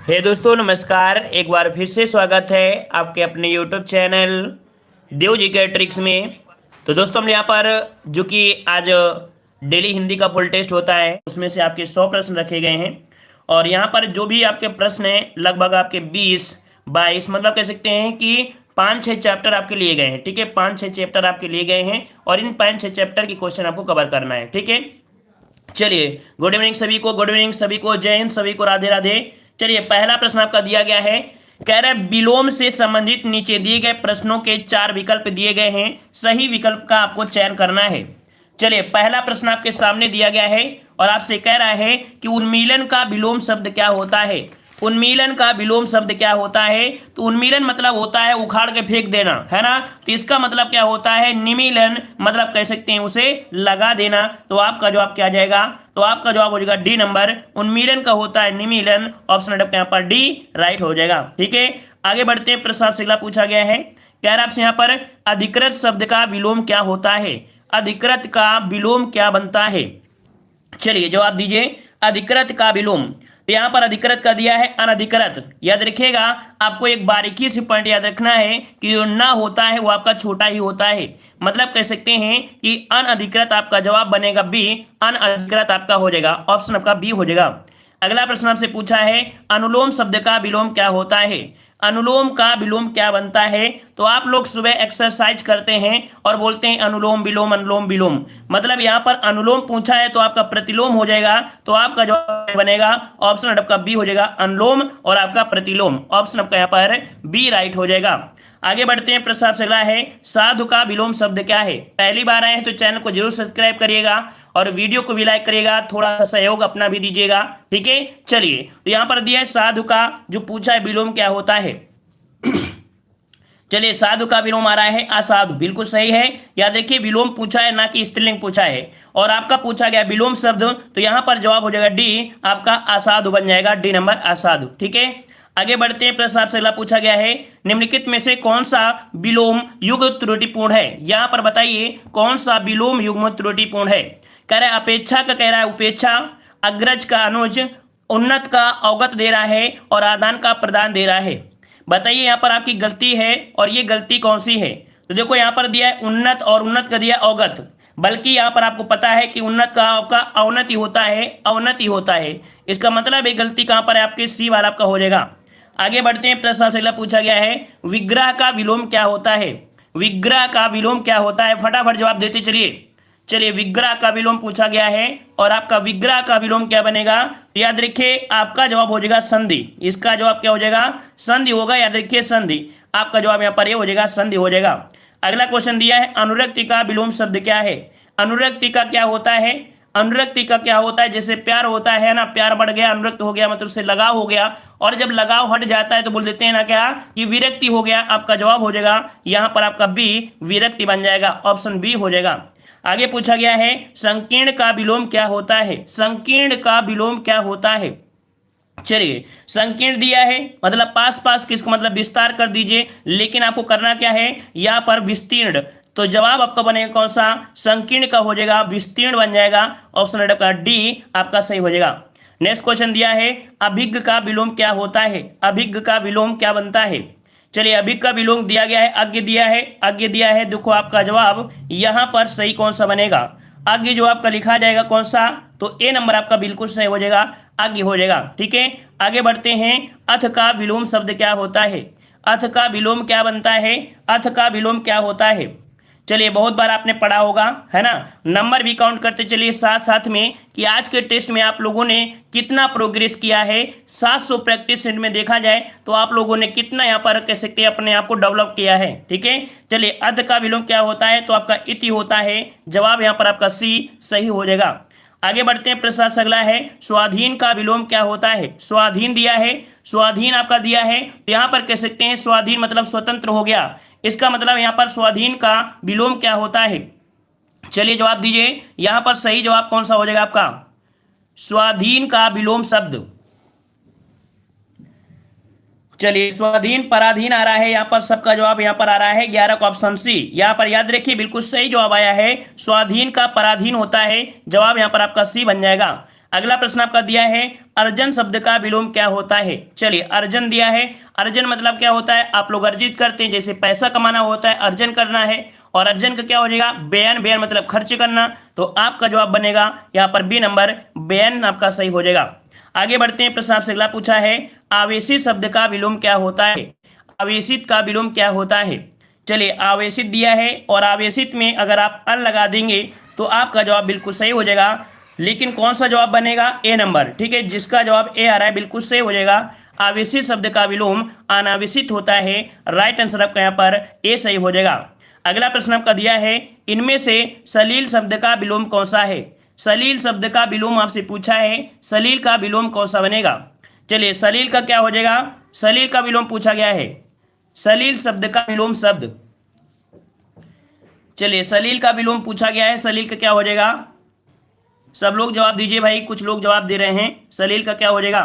हे दोस्तों नमस्कार। एक बार फिर से स्वागत है आपके अपने यूट्यूब चैनल देव जी के ट्रिक्स में। तो दोस्तों हम यहाँ पर जो कि आज डेली हिंदी का फुल टेस्ट होता है उसमें से आपके 100 प्रश्न रखे गए हैं। और यहाँ पर जो भी आपके प्रश्न हैं लगभग आपके 20-22 मतलब कह सकते हैं कि 5-6 चैप्टर आपके लिए गए हैं। ठीक है, 5-6 चैप्टर आपके लिए गए हैं और इन 5-6 चैप्टर की क्वेश्चन आपको कवर करना है। ठीक है, चलिए गुड इवनिंग सभी को, गुड इवनिंग सभी को, जय हिंद सभी को, राधे राधे। चलिए पहला प्रश्न आपका दिया गया है, कह रहा है विलोम से संबंधित नीचे दिए गए प्रश्नों के 4 विकल्प दिए गए हैं, सही विकल्प का आपको चयन करना है। चलिए पहला प्रश्न आपके सामने दिया गया है और आपसे कह रहा है कि उन्मीलन का विलोम शब्द क्या होता है। उन्मीलन का विलोम शब्द क्या होता है? तो उन्मीलन मतलब होता है उखाड़ के फेंक देना, है ना। तो इसका मतलब क्या होता है? निमीलन मतलब कह सकते हैं उसे लगा देना। तो आपका जवाब क्या आ जाएगा? तो आपका जवाब हो जाएगा डी नंबर, उन्मीलन का होता है निमीलन। ऑप्शन नंबर यहाँ पर डी राइट हो जाएगा। ठीक है, आगे बढ़ते हैं। प्रश्न आपसे अगला पूछा गया है, कह रहा आपसे यहाँ पर अधिकृत शब्द का विलोम क्या होता है? अधिकृत का विलोम क्या बनता है? चलिए जवाब दीजिए। अधिकृत का विलोम, तो यहां पर अधिकृत का दिया है अनधिकृत। याद रखिएगा, आपको एक बारीकी से पॉइंट याद रखना है कि जो ना होता है वो आपका छोटा ही होता है। मतलब कह सकते हैं कि अनधिकृत आपका जवाब बनेगा बी, अनधिकृत आपका हो जाएगा, ऑप्शन आपका बी हो जाएगा। अगला प्रश्न आपसे पूछा है, अनुलोम शब्द का विलोम क्या होता है? अनुलोम का विलोम क्या बनता है? तो आप लोग सुबह एक्सरसाइज करते हैं और बोलते हैं अनुलोम विलोम, अनुलोम विलोम। मतलब यहाँ पर अनुलोम पूछा है तो आपका प्रतिलोम हो जाएगा। तो आपका जवाब बनेगा ऑप्शन आपका बी हो जाएगा, अनुलोम और आपका प्रतिलोम। ऑप्शन आपका यहाँ पर बी राइट हो जाएगा। आगे बढ़ते हैं। प्रश्न आपसे अगला है, साधु का विलोम शब्द क्या है? पहली बार आए हैं तो चैनल को जरूर सब्सक्राइब करिएगा और वीडियो को भी लाइक करिएगा, थोड़ा सा सहयोग अपना भी दीजिएगा। ठीक है, चलिए तो यहाँ पर दिया है साधु का जो पूछा है विलोम क्या होता है। चलिए साधु का विलोम आ रहा है असाधु, बिल्कुल सही है। याद रखिए विलोम पूछा है ना कि स्त्रीलिंग पूछा है, और आपका पूछा गया विलोम शब्द, तो यहाँ पर जवाब हो जाएगा डी, आपका असाधु बन जाएगा, डी नंबर असाधु। ठीक है, आगे बढ़ते हैं। प्रश्न आपसे अगला पूछा गया है, निम्नलिखित में से कौन सा विलोम युग्म त्रुटिपूर्ण है? यहाँ पर बताइए कौन सा विलोम युग्म त्रुटिपूर्ण है। कह रहा है अपेक्षा का, कह रहा है उपेक्षा, अग्रज का अनुज, उन्नत का अवगत दे रहा है और आदान का प्रदान दे रहा है। बताइए यहाँ पर आपकी गलती है और ये गलती कौन सी है? तो देखो यहाँ पर दिया है उन्नत और उन्नत का दिया अवगत, बल्कि यहाँ पर आपको पता है कि उन्नत का आपका अवनति होता है, अवनति होता है। इसका मतलब है गलती कहाँ पर है आपके सी वाला आपका हो जाएगा। आगे बढ़ते हैं। प्रश्न आपसे अगला पूछा गया है, विग्रह का विलोम क्या होता है? विग्रह का विलोम क्या होता है? फटाफट जवाब देते चलिए। चलिए विग्रह का विलोम पूछा गया है और आपका विग्रह का विलोम क्या बनेगा? तो याद रखिए आपका जवाब हो जाएगा संधि। इसका जवाब क्या हो जाएगा? संधि होगा। याद रखिए संधि, आपका जवाब यहाँ पर ये हो जाएगा, संधि हो जाएगा। अगला क्वेश्चन दिया है, अनुरक्ति का विलोम शब्द क्या है? अनुरक्ति का क्या होता है? अनुरक्ति का क्या होता है? जैसे प्यार होता है ना, प्यार बढ़ गया, अनुरक्त हो गया, मतलब उससे लगाव हो गया, और जब लगाव हट जाता है तो बोल देते हैं ना क्या, कि विरक्ति हो गया। आपका जवाब हो जाएगा यहाँ पर आपका बी, विरक्ति बन जाएगा, ऑप्शन बी हो जाएगा। आगे पूछा गया है, संकीर्ण का विलोम क्या होता है? संकीर्ण का विलोम क्या होता है? चलिए संकीर्ण दिया है मतलब पास पास, किसको मतलब विस्तार कर दीजिए, लेकिन आपको करना क्या है यहाँ पर विस्तीर्ण। तो जवाब आपका बनेगा कौन सा? संकीर्ण का हो जाएगा, विस्तीर्ण बन जाएगा, ऑप्शन आपका डी आपका सही हो जाएगा। नेक्स्ट क्वेश्चन दिया है, अभिज्ञ का विलोम क्या होता है? अभिज्ञ का विलोम क्या बनता है? चलिए अभिज्ञ का विलोम दिया गया है, अज्ञ दिया है, अज्ञ दिया है। देखो आपका जवाब यहाँ पर सही कौन सा बनेगा? अज्ञ जो आपका लिखा जाएगा कौन सा? तो ए नंबर आपका बिल्कुल सही हो जाएगा, अज्ञ हो जाएगा। ठीक है, आगे बढ़ते हैं। अथ का विलोम शब्द क्या होता है? अथ का विलोम क्या बनता है? अथ का विलोम क्या होता है? चलिए बहुत बार आपने पढ़ा होगा, है ना। नंबर भी काउंट करते चलिए साथ साथ में कि आज के टेस्ट में आप लोगों ने कितना प्रोग्रेस किया है। 700 प्रैक्टिस सेट में देखा जाए तो आप लोगों ने कितना यहाँ पर कह सकते हैं अपने आप को डेवलप किया है। ठीक है, चलिए अध का विलोम क्या होता है? तो आपका इति होता है। जवाब यहाँ पर आपका सी सही हो जाएगा। आगे बढ़ते हैं। प्रश्न से अगला है, स्वाधीन का विलोम क्या होता है? स्वाधीन दिया है, स्वाधीन आपका दिया है, तो यहाँ पर कह सकते हैं स्वाधीन मतलब स्वतंत्र हो गया। इसका मतलब यहाँ पर स्वाधीन का विलोम क्या होता है? चलिए जवाब दीजिए। यहाँ पर सही जवाब कौन सा हो जाएगा आपका? स्वाधीन का विलोम शब्द, चलिए स्वाधीन पराधीन आ रहा है यहाँ पर, सबका जवाब यहाँ पर आ रहा है 11 का ऑप्शन सी। यहाँ पर याद रखिए बिल्कुल सही जवाब आया है, स्वाधीन का पराधीन होता है। जवाब यहाँ पर आपका सी बन जाएगा। अगला प्रश्न आपका दिया है, अर्जन शब्द का विलोम क्या होता है? चलिए, अर्जन दिया है। अर्जन मतलब क्या होता है? आप लोग अर्जित करते हैं, जैसे पैसा कमाना होता है, अर्जन करना है। और अर्जन का क्या हो जाएगा? व्ययन। व्ययन मतलब खर्च करना। तो आपका जवाब बनेगा यहाँ पर बी नंबर, व्ययन आपका सही हो जाएगा। आगे बढ़ते हैं, प्रश्न आपसे अगला पूछा है, आवेशित शब्द का विलोम क्या होता है? आवेशित का विलोम क्या होता है? चलिए, आवेशित दिया है और आवेशित में अगर आप अन लगा देंगे तो आपका जवाब बिल्कुल सही हो जाएगा। लेकिन कौन सा जवाब बनेगा? ए नंबर। ठीक है, जिसका जवाब ए आ रहा है बिल्कुल सही हो जाएगा। आवेशित शब्द का विलोम अनावेशित होता है। राइट आंसर आपका यहाँ पर ए सही हो जाएगा। अगला प्रश्न आपका दिया है, इनमें से सलील शब्द का विलोम कौन सा है? सलील शब्द का विलोम आपसे पूछा है, सलील का विलोम कौन सा बनेगा? चलिए, सलील का क्या हो जाएगा? सलील का विलोम पूछा गया है। सलील शब्द का विलोम शब्द, चलिए सलील का विलोम पूछा गया है। सलील का क्या हो जाएगा? सब लोग जवाब दीजिए भाई, कुछ लोग जवाब दे रहे हैं। सलील का क्या हो जाएगा?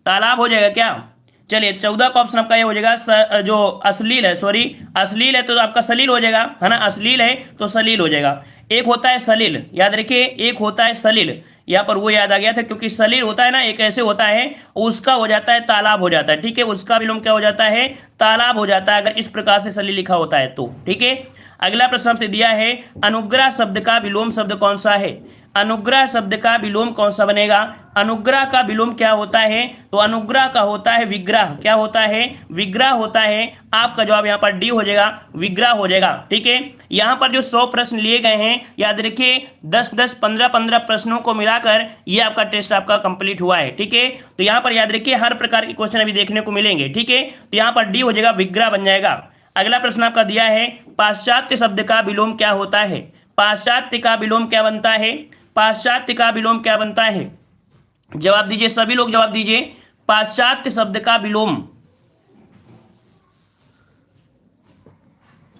तालाब हो जाएगा क्या? चलिए, 14 का ऑप्शन आपका ये हो जाएगा। जो अश्लील है, सॉरी अश्लील है तो आपका सलील हो जाएगा, है ना। अश्लील है तो सलील हो जाएगा। एक होता है सलील, याद रखिए, एक होता है सलील। यहाँ पर वो याद आ गया था, क्योंकि सलील होता है ना, एक ऐसे होता है, उसका हो जाता है तालाब हो जाता है। ठीक है, उसका विलोम क्या हो जाता है? तालाब हो जाता है, अगर इस प्रकार से सलील लिखा होता है तो। ठीक है, अगला प्रश्न हमसे दिया है, अनुग्रह शब्द का विलोम शब्द कौन सा है? अनुग्रह शब्द का विलोम कौन सा बनेगा? अनुग्रह का विलोम क्या होता है? तो अनुग्रह का होता है विग्रह। क्या होता है? विग्रह होता है। आपका जवाब यहाँ पर डी हो जाएगा, विग्रह हो जाएगा। ठीक है, यहाँ पर जो 100 प्रश्न लिए गए हैं, याद रखिए 10-10, 15-15 प्रश्नों को मिलाकर ये आपका टेस्ट आपका कंप्लीट हुआ है। ठीक है, तो यहाँ पर याद रखिए हर प्रकार के क्वेश्चन अभी देखने को मिलेंगे। ठीक है, तो यहाँ पर डी हो जाएगा, विग्रह बन जाएगा। अगला प्रश्न आपका दिया है, पाश्चात्य शब्द का विलोम क्या होता है? पाश्चात्य का विलोम क्या बनता है? पाश्चात्य का विलोम क्या बनता है? जवाब दीजिए, सभी लोग जवाब दीजिए। पाश्चात्य शब्द का विलोम,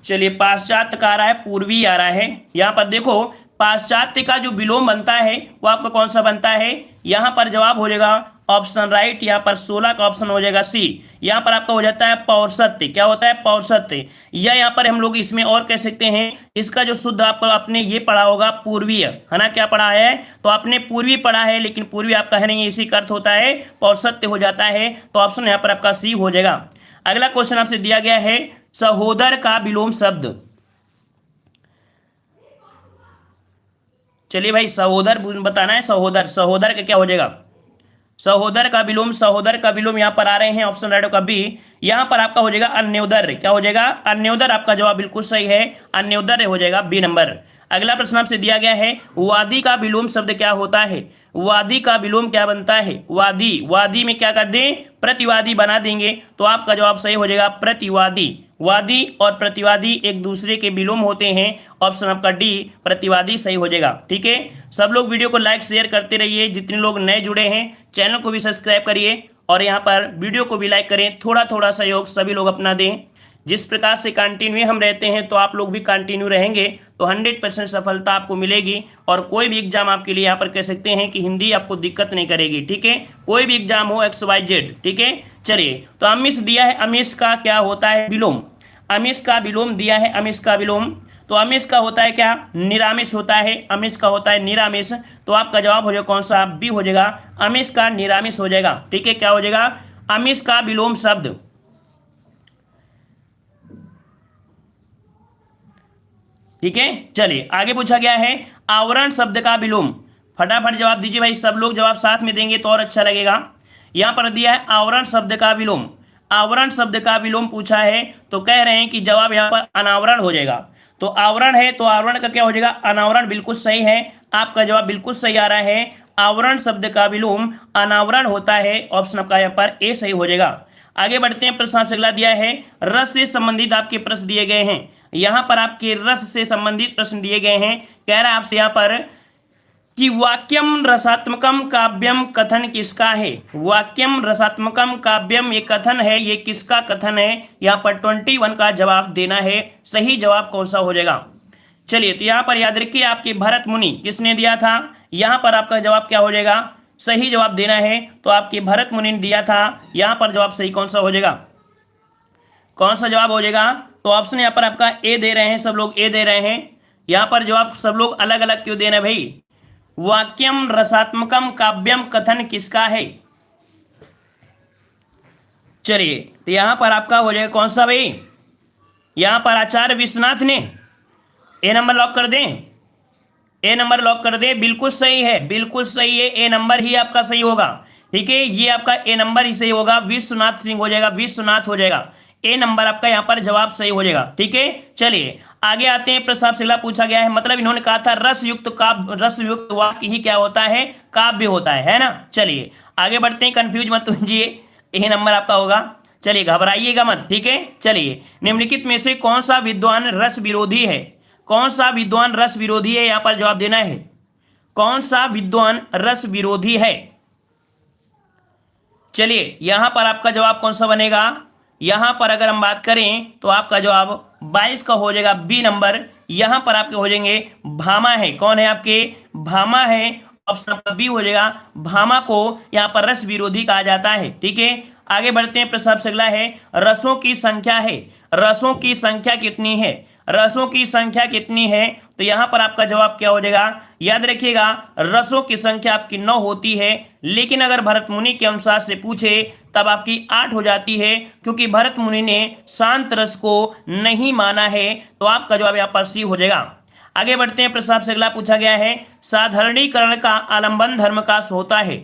चलिए पाश्चात्य का आ रहा है, पूर्वी आ रहा है। यहां पर देखो, पाश्चात्य का जो विलोम बनता है वो आपका कौन सा बनता है? यहां पर जवाब हो जाएगा ऑप्शन राइट, यहाँ पर 16 का ऑप्शन हो जाएगा सी। यहाँ पर आपका हो जाता है पौरसत्य। क्या होता है? पौरसत्य। या यहाँ पर हम लोग इसमें और कह सकते हैं, इसका जो शुद्ध आपको आपने ये पढ़ा होगा पूर्वीय, है ना। क्या पढ़ा है? तो आपने पूर्वी पढ़ा है, लेकिन पूर्वी आपका है नहीं, इसी का अर्थ होता है पौरसत्य हो जाता है। तो ऑप्शन यहाँ पर आपका सी हो जाएगा। अगला क्वेश्चन आपसे दिया गया है, सहोदर का विलोम शब्द। चलिए भाई, सहोदर बताना है। सहोदर, सहोदर का क्या हो जाएगा? सहोदर का विलोम, सहोदर का विलोम यहाँ पर आ रहे हैं ऑप्शन राइट का बी। यहाँ पर आपका हो जाएगा अन्योदर। क्या हो जाएगा? अन्योदर। आपका जवाब बिल्कुल सही है, अन्योदर हो जाएगा बी नंबर। अगला प्रश्न आपसे दिया गया है, वादी का विलोम शब्द क्या होता है? वादी का विलोम क्या बनता है? वादी, वादी में क्या कर दें? प्रतिवादी बना देंगे, तो आपका जवाब सही हो जाएगा प्रतिवादी। वादी और प्रतिवादी एक दूसरे के विलोम होते हैं। ऑप्शन आपका डी, प्रतिवादी सही हो जाएगा। ठीक है, सब लोग वीडियो को लाइक शेयर करते रहिए। जितने लोग नए जुड़े हैं, चैनल को भी सब्सक्राइब करिए और यहाँ पर वीडियो को भी लाइक करें। थोड़ा थोड़ा सहयोग सभी लोग अपना दें। जिस प्रकार से कंटिन्यू हम रहते हैं, तो आप लोग भी कंटिन्यू रहेंगे तो 100% सफलता आपको मिलेगी। और कोई भी एग्जाम आपके लिए यहाँ पर कह सकते हैं कि हिंदी आपको दिक्कत नहीं करेगी। ठीक है, कोई भी एग्जाम हो XYZ। ठीक है, चलिए, तो अमिश दिया है, अमिश का क्या होता है विलोम? अमिश का विलोम दिया है, अमिश का विलोम, तो अमिश का होता है क्या? निरामिष होता है। अमिश का होता है निरामिष। तो आपका जवाब हो जाएगा कौन सा? बी हो जाएगा, अमिश का निरामिष हो जाएगा। ठीक है, क्या हो जाएगा? अमिश का विलोम शब्द। ठीक है, चलिए आगे पूछा गया है, आवरण शब्द का विलोम। फटाफट जवाब दीजिए भाई, सब लोग जवाब साथ में देंगे तो और अच्छा लगेगा। यहां पर दिया है आवरण शब्द का विलोम। आवरण शब्द का विलोम पूछा है, तो कह रहे हैं कि जवाब यहां पर अनावरण हो जाएगा। तो आवरण है तो आवरण का क्या हो जाएगा? अनावरण। बिल्कुल सही है, आपका जवाब बिल्कुल सही आ रहा है। आवरण शब्द का विलोम अनावरण होता है। ऑप्शन आपका यहाँ पर ए सही हो जाएगा। आगे बढ़ते हैं, प्रश्न आपसे अगला दिया है, रस से संबंधित आपके प्रश्न दिए गए हैं। यहाँ पर आपके रस से संबंधित प्रश्न दिए गए हैं। कह रहा है आपसे यहाँ पर कि वाक्यम रसात्मकम काव्यम कथन किसका है? वाक्यम रसात्मकम काव्यम ये कथन है, ये किसका कथन है? यहाँ पर 21 का जवाब देना है। सही जवाब कौन सा हो जाएगा? चलिए, तो यहाँ पर याद रखिए, आपके भरत मुनि किसने दिया था? यहाँ पर आपका जवाब क्या हो जाएगा? सही जवाब देना है, तो आपके भरत मुनि ने दिया था। यहाँ पर जवाब सही कौन सा हो जाएगा? कौन सा जवाब हो जाएगा? तो ऑप्शन यहाँ पर आपका ए दे रहे हैं, सब लोग ए दे रहे हैं। यहाँ पर जवाब सब लोग अलग अलग क्यों दे रहे हैं भाई? वाक्यम रसात्मकम काव्यम कथन किसका है? चलिए तो यहाँ पर आपका हो जाएगा कौन सा भाई, यहाँ पर आचार्य विश्वनाथ ने ए नंबर लॉक कर दें, ए नंबर लॉक कर दें। बिल्कुल सही है, बिल्कुल सही है, ए नंबर ही आपका सही होगा। ठीक है, ये आपका ए नंबर ही सही होगा, विश्वनाथ सिंह हो जाएगा, विश्वनाथ हो जाएगा। ए नंबर आपका यहाँ पर जवाब सही हो जाएगा। ठीक है, चलिए आगे आते हैं। प्रश्न आपसे अगला पूछा गया है, मतलब इन्होंने कहा था रस युक्त काव्य, रस युक्त वाक्य ही क्या होता है, काव्य होता है ना। चलिए आगे बढ़ते हैं, कंफ्यूज मत होइए, ए नंबर आपका होगा। चलिए घबराइएगा मत। ठीक है, चलिए निम्नलिखित में से कौन सा विद्वान रस विरोधी है, कौन सा विद्वान रस विरोधी है, यहाँ पर जवाब देना है। कौन सा विद्वान रस विरोधी है। चलिए यहां पर आपका जवाब कौन सा बनेगा, यहां पर अगर हम बात करें तो आपका जवाब 22 का हो जाएगा, बी नंबर। यहां पर आपके हो जाएंगे भामा है, कौन है आपके, भामा है, ऑप्शन आपका बी हो जाएगा। भामा को यहां पर रस विरोधी कहा जाता है। ठीक है, आगे बढ़ते हैं। प्रश्न आपसे अगला है, रसों की संख्या है, रसों की संख्या कितनी है, रसों की संख्या कितनी है। तो यहां पर आपका जवाब क्या हो जाएगा, याद रखिएगा रसों की संख्या आपकी 9 होती है, लेकिन अगर भरत मुनि के अनुसार से पूछे तब आपकी 8 हो जाती है, क्योंकि भरत मुनि ने शांत रस को नहीं माना है। तो आपका जवाब यहाँ पर सी हो जाएगा। आगे बढ़ते हैं। प्रश्न आपसे अगला पूछा गया है, साधारणीकरण का आलंबन धर्म का होता है,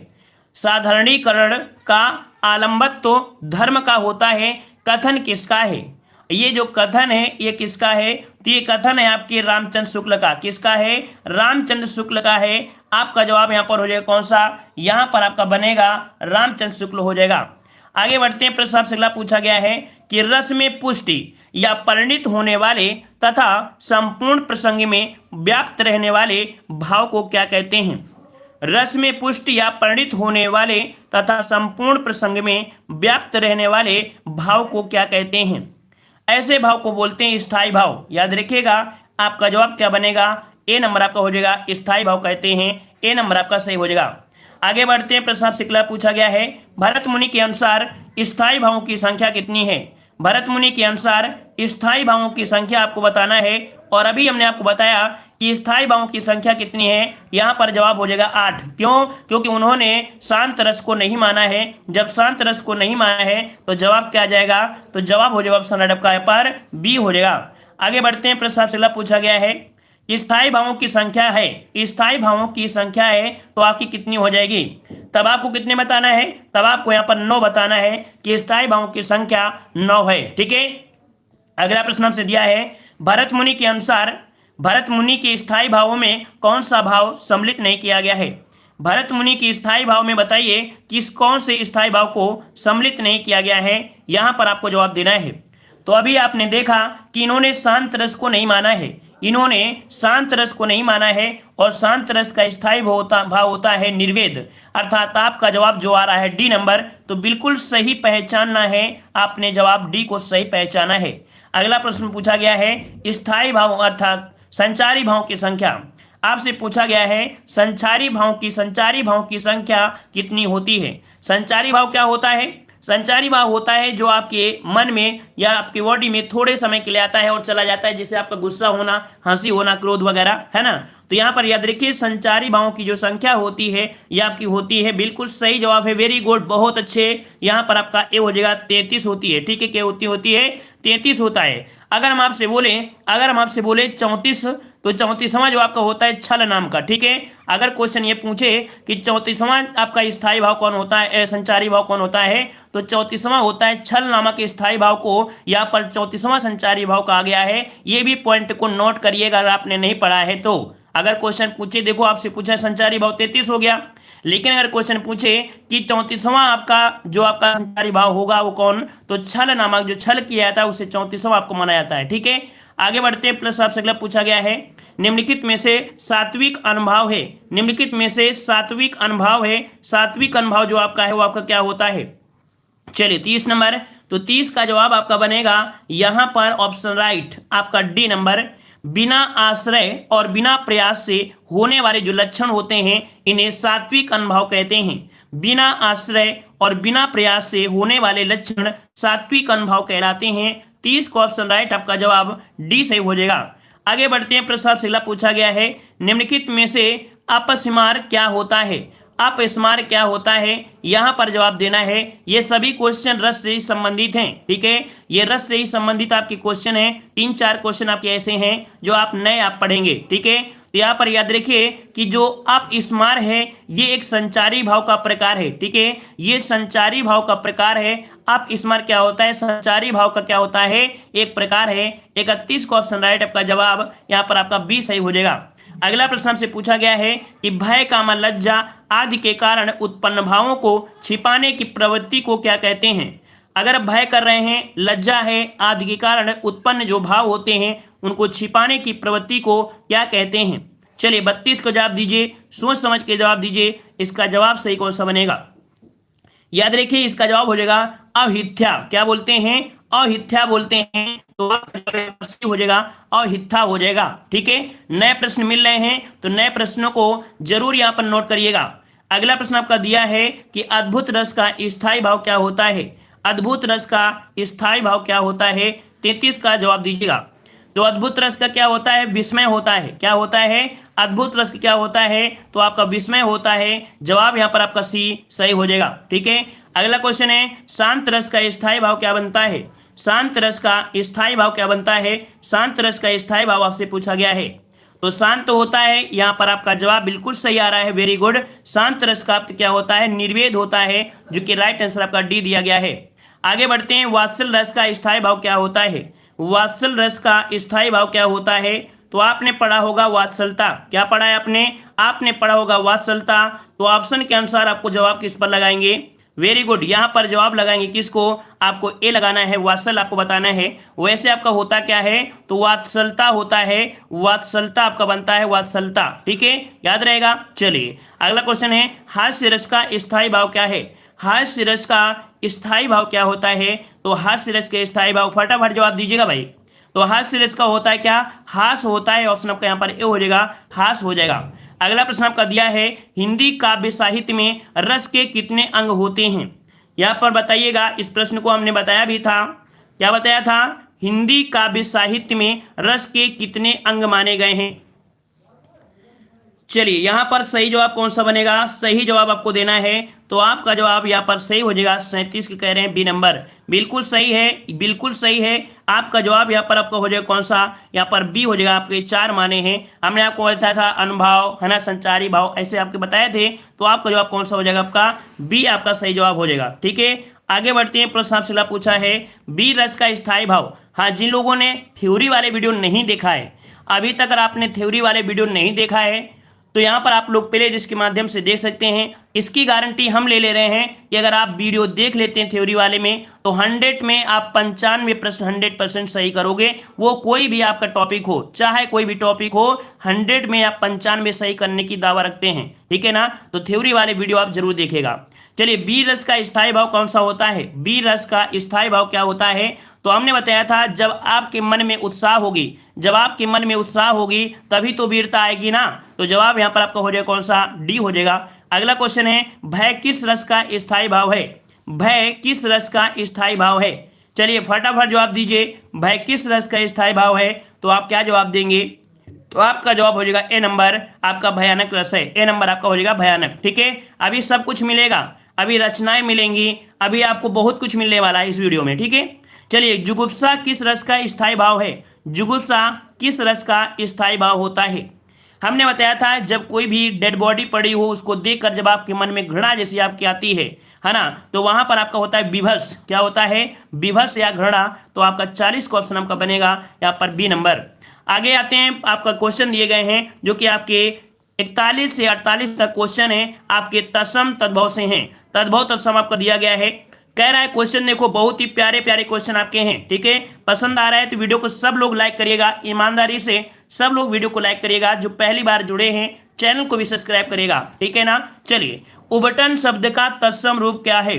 साधारणीकरण का आलंबन तो धर्म का होता है, कथन किसका है। ये जो कथन है ये किसका है, तो ये कथन है आपके रामचंद्र शुक्ल का। किसका है, रामचंद्र शुक्ल का है। आपका जवाब यहाँ पर हो जाएगा कौन सा, यहाँ पर आपका बनेगा रामचंद्र शुक्ल हो जाएगा। आगे बढ़ते हैं। प्रश्न आपसे अगला पूछा गया है कि रस में पुष्टि या परिणित होने वाले तथा संपूर्ण प्रसंग में व्याप्त रहने वाले भाव को क्या कहते हैं। रस में पुष्टि या परिणित होने वाले तथा संपूर्ण प्रसंग में व्याप्त रहने वाले भाव को क्या कहते हैं। ऐसे भाव को बोलते हैं स्थायी भाव। याद रखिएगा आपका जवाब क्या बनेगा, ए नंबर आपका हो जाएगा, स्थायी भाव कहते हैं, ए नंबर आपका सही हो जाएगा। आगे बढ़ते हैं। प्रश्न आपसे अगला पूछा गया है, भरत मुनि के अनुसार स्थायी भावों की संख्या कितनी है। भरत मुनि के अनुसार स्थायी भावों की संख्या आपको बताना है, और अभी हमने आपको बताया कि स्थायी भावों की संख्या कितनी है। यहाँ पर जवाब हो जाएगा 8। क्यों, क्योंकि उन्होंने शांत रस को नहीं माना है। जब शांत रस को नहीं माना है तो जवाब क्या आ जाएगा, तो जवाब हो जाएगा ऑप्शन आपका यहाँ पर बी हो जाएगा। आगे बढ़ते हैं। प्रश्न आपसे अगला पूछा गया है, स्थायी भावों की संख्या है, स्थायी भावों की संख्या है तो आपकी कितनी हो जाएगी। तब आपको कितने बताना है, तब आपको यहाँ पर 9 बताना है कि स्थायी भावों की संख्या 9 है। ठीक है, अगला प्रश्न आपसे दिया है, भरत मुनि के अनुसार भरत मुनि के स्थायी भावों में कौन सा भाव सम्मिलित नहीं किया गया है। भरत मुनि की स्थायी भाव में बताइए किस कौन से स्थायी भाव को सम्मिलित नहीं किया गया है, यहाँ पर आपको जवाब देना है। तो अभी आपने देखा कि इन्होंने शांत रस को नहीं माना है, इन्होंने शांत रस को नहीं माना है, और शांत रस का स्थायी भाव होता है निर्वेद। अर्थात आपका जवाब जो आ रहा है डी नंबर, तो बिल्कुल सही पहचानना है, आपने जवाब डी को सही पहचाना है। अगला प्रश्न पूछा गया है, स्थायी भाव अर्थात संचारी भाव की संख्या। आपसे पूछा गया है संचारी भाव की संख्या कितनी होती है। संचारी भाव क्या होता है, संचारी भाव होता है जो आपके मन में या आपके बॉडी में थोड़े समय के लिए आता है और चला जाता है, जैसे आपका गुस्सा होना, हंसी होना, क्रोध वगैरह, है ना। तो यहाँ पर याद रखिए संचारी भावों की जो संख्या होती है ये आपकी होती है, बिल्कुल सही जवाब है, वेरी गुड, बहुत अच्छे। यहाँ पर आपका ए हो जाएगा 33 होती है। ठीक है, क्या होती है 33 होता है। अगर हम आपसे बोले 34, तो 34वां जो आपका होता है छल नाम का। ठीक है, अगर क्वेश्चन ये पूछे कि 34वां आपका स्थायी भाव कौन होता है, संचारी भाव कौन होता है, तो 34वां होता है छल नामक स्थायी भाव को यहाँ पर 34वां संचारी भाव कहा गया है। ये भी पॉइंट को नोट करिएगा अगर आपने नहीं पढ़ा है तो। अगर क्वेश्चन पूछे, देखो आपसे पूछा संचारी भाव 33 हो गया, लेकिन अगर क्वेश्चन पूछे कि 34वां आपका जो आपका संचारी भाव होगा वो कौन, तो छल नामक जो छल किया जाता है उसे 34वां आपको माना जाता है। ठीक है, आगे बढ़ते हैं। प्लस आपसे अगला पूछा गया है, निम्नलिखित में से सात्विक अनुभाव है, निम्नलिखित में से सात्विक अनुभाव है, सात्विक अनुभाव जो आपका है वो आपका क्या होता है। चलिए 30 नंबर, तो 30 का जवाब आपका बनेगा यहाँ पर ऑप्शन राइट आपका डी नंबर। बिना आश्रय और बिना प्रयास से होने वाले जो लक्षण होते हैं इन्हें सात्विक अनुभाव कहते हैं। बिना आश्रय और बिना प्रयास से होने वाले लक्षण सात्विक अनुभाव कहलाते हैं। 30 को ऑप्शन राइट आपका जवाब डी सही हो जाएगा। आगे बढ़ते हैं। प्रश्न आपसे अगला पूछा गया है, निम्नलिखित में से अपस्मार क्या होता है। अपस्मार क्या होता है, यहां पर जवाब देना है। ये सभी क्वेश्चन रस से ही संबंधित हैं, ठीक है, ये रस से ही संबंधित आपके क्वेश्चन हैं। 3-4 क्वेश्चन आपके ऐसे हैं जो आप नए आप पढ़ेंगे, ठीक है। तो यहाँ पर याद रखिए कि जो अपस्मार है ये एक संचारी भाव का प्रकार है, ठीक है, ये संचारी भाव का प्रकार है। अपस्मार क्या होता है, संचारी भाव का क्या होता है, एक प्रकार है। 31 का ऑप्शन राइट, आपका जवाब यहाँ पर आपका बी सही हो जाएगा। अगला प्रश्न हमसे पूछा गया है कि भय, कामा, लज्जा आदि के कारण उत्पन्न भावों को छिपाने की प्रवृत्ति को क्या कहते हैं। अगर भय कर रहे हैं, लज्जा है, आदि के कारण उत्पन्न जो भाव होते हैं उनको छिपाने की प्रवृत्ति को क्या कहते हैं। चलिए 32 को जवाब दीजिए, सोच समझ के जवाब दीजिए। इसका जवाब सही कौन सा बनेगा, याद रखिए इसका जवाब हो जाएगा अहिथ्या। क्या बोलते हैं, अहिथ्या बोलते हैं। तो आपका हो जाएगा अहिथ्या हो जाएगा, ठीक है। नए प्रश्न मिल रहे हैं तो नए प्रश्नों को जरूर यहाँ पर नोट करिएगा। अगला प्रश्न आपका दिया है कि अद्भुत रस का स्थायी भाव क्या होता है। अद्भुत रस का स्थायी भाव क्या होता है, 33 का जवाब दीजिएगा। तो अद्भुत रस का क्या होता है, विस्मय होता है। क्या होता है, अद्भुत रस क्या होता है, तो आपका विस्मय होता है। जवाब यहाँ पर आपका सी सही हो जाएगा, ठीक है। अगला क्वेश्चन है शांत रस का स्थायी भाव क्या बनता है। शांत रस का स्थायी भाव क्या बनता है, शांत रस का स्थायी भाव आपसे पूछा गया है। तो शांत होता है, यहाँ पर आपका जवाब बिल्कुल सही आ रहा है, वेरी गुड। शांत रस का क्या होता है, निर्वेद होता है, जो कि राइट आंसर आपका डी दिया गया है। आगे बढ़ते हैं, वात्सल रस का स्थायी भाव क्या होता है। वात्सल रस का स्थायी भाव क्या होता है, तो आपने पढ़ा होगा वात्सलता। क्या पढ़ा है आपने, आपने पढ़ा होगा वात्सलता। तो ऑप्शन के अनुसार आपको जवाब किस पर लगाएंगे, वेरी गुड, यहाँ पर जवाब लगाएंगे किसको, आपको ए लगाना है, वात्सल आपको बताना है। वैसे आपका होता क्या है, तो वात्सलता होता है, वात्सलता आपका बनता है वात्सलता, ठीक है, याद रहेगा। चलिए अगला क्वेश्चन है हास्य रस का स्थायी भाव क्या है। हास्य रस का स्थायी भाव क्या होता है, तो हास्य रस के स्थायी भाव फटाफट जवाब दीजिएगा भाई। तो हास्य रस का होता है क्या, हास होता है। ऑप्शन आपका यहाँ पर ए हो जाएगा, हास हो जाएगा। अगला प्रश्न आपका दिया है हिंदी काव्य साहित्य में रस के कितने अंग होते हैं। यहाँ पर बताइएगा, इस प्रश्न को हमने बताया भी था। क्या बताया था, हिंदी काव्य साहित्य में रस के कितने अंग माने गए हैं। चलिए यहाँ पर सही जवाब कौन सा बनेगा, सही जवाब आपको देना है। तो आपका जवाब यहाँ पर सही हो जाएगा, 37 के कह रहे हैं बी नंबर, बिल्कुल सही है, बिल्कुल सही है। आपका जवाब यहाँ पर आपका हो जाएगा कौन सा, यहाँ पर बी हो जाएगा। आपके 4 माने हैं, हमने आपको बताया था अनुभाव है ना, संचारी भाव ऐसे आपके बताए थे। तो आपका जवाब कौन सा हो जाएगा, आपका बी आपका सही जवाब हो जाएगा, ठीक है। आगे बढ़ते हैं, प्रश्न आपसे पूछा है बी रस का स्थायी भाव। हाँ, जिन लोगों ने थ्योरी वाले वीडियो नहीं देखा है, अभी तक अगर आपने थ्योरी वाले वीडियो नहीं देखा है तो यहाँ पर आप लोग प्ले लिस्ट के माध्यम से देख सकते हैं। इसकी गारंटी हम ले रहे हैं कि अगर आप वीडियो देख लेते हैं थ्योरी वाले में तो 100 में आप 95 प्रश्न 100% सही करोगे। वो कोई भी आपका टॉपिक हो, चाहे कोई भी टॉपिक हो, 100 में आप 95 सही करने की दावा रखते हैं, ठीक है ना। तो थ्योरी वाले वीडियो आप जरूर देखेगा। चलिए बी रस का स्थायी भाव कौन सा होता है, बी रस का स्थायी भाव क्या होता है, तो हमने बताया था जब आपके मन में उत्साह होगी, जब आपके मन में उत्साह होगी तभी तो वीरता आएगी ना। तो जवाब यहाँ पर आपका हो जाएगा कौन सा, डी हो जाएगा। अगला क्वेश्चन है भय किस रस का स्थायी भाव है। भय किस रस का स्थायी भाव है, चलिए फटाफट जवाब दीजिए। भय किस रस का स्थायी भाव है, तो आप क्या जवाब देंगे, तो आपका जवाब हो जाएगा ए नंबर, आपका भयानक रस है। ए नंबर आपका हो जाएगा भयानक, ठीक है। अभी सब कुछ मिलेगा, अभी रचनाएं मिलेंगी, अभी आपको बहुत कुछ मिलने वाला है इस वीडियो में, ठीक है। चलिए जुगुप्सा किस रस का स्थायी भाव है। जुगुप्सा किस रस का स्थायी भाव होता है। हमने बताया था जब कोई भी डेड बॉडी पड़ी हो उसको देखकर जब आपके मन में घृणा जैसी आपकी आती है ना, तो वहां पर आपका होता है विभस। क्या होता है, विभस या घृणा। तो आपका 40 का ऑप्शन आपका बनेगा यहाँ पर बी नंबर। आगे आते हैं, आपका क्वेश्चन दिए गए हैं जो कि आपके 41 से 48 का क्वेश्चन है, आपके तत्सम तद्भव से हैं। तद्भव तत्सम आपका दिया गया है। कह रहा है क्वेश्चन देखो बहुत ही प्यारे प्यारे क्वेश्चन आपके हैं, ठीक है। पसंद आ रहा है तो वीडियो को सब लोग लाइक करिएगा, ईमानदारी से सब लोग वीडियो को लाइक करिएगा। जो पहली बार जुड़े हैं चैनल को भी सब्सक्राइब करिएगा, ठीक है ना। चलिए उबटन शब्द का तत्सम रूप क्या है।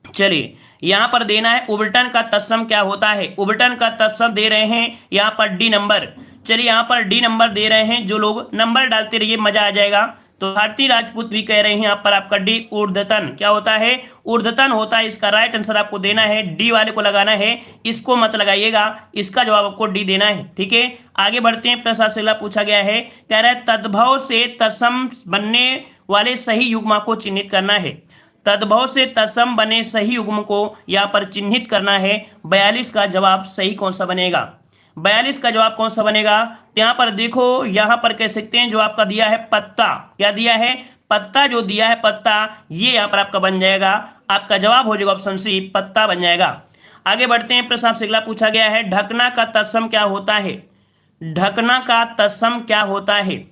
चलिए यहाँ पर देना है उबटन का तत्सम क्या होता है। उबटन का तत्सम दे रहे हैं यहाँ पर डी नंबर। चलिए यहाँ पर डी नंबर दे रहे हैं, जो लोग नंबर डालते रहिए मजा आ जाएगा। तो भारती राजपूत भी कह रहे हैं यहाँ पर आपका डी ऊर्ध्वतन। क्या होता है, ऊर्ध्वतन होता है। इसका राइट आंसर आपको देना है, डी वाले को लगाना है, इसको मत लगाइएगा, इसका जवाब आपको डी देना है, ठीक है। आगे बढ़ते हैं, प्रश्न से पूछा गया है, कह रहा है तद्भव से तत्सम बनने वाले सही युग्म को चिन्हित करना है। तद्भव से तत्सम बने सही युग्म को यहाँ पर चिन्हित करना है। 42 का जवाब सही कौन सा बनेगा? 42 का जवाब कौन सा बनेगा? तो यहाँ पर देखो, यहाँ पर कह सकते हैं जो आपका दिया है पत्ता, क्या दिया है? पत्ता जो दिया है पत्ता, ये यहाँ पर आपका बन जाएगा, आपका जवाब हो जाएगा ऑप्शन सी, पत्ता बन जाएगा। आगे बढ़ते हैं, प्रश्न आपसे अगला पूछा गया है, ढकना का तत्सम क्या होता है? ढकना का तत्सम क्या होता है?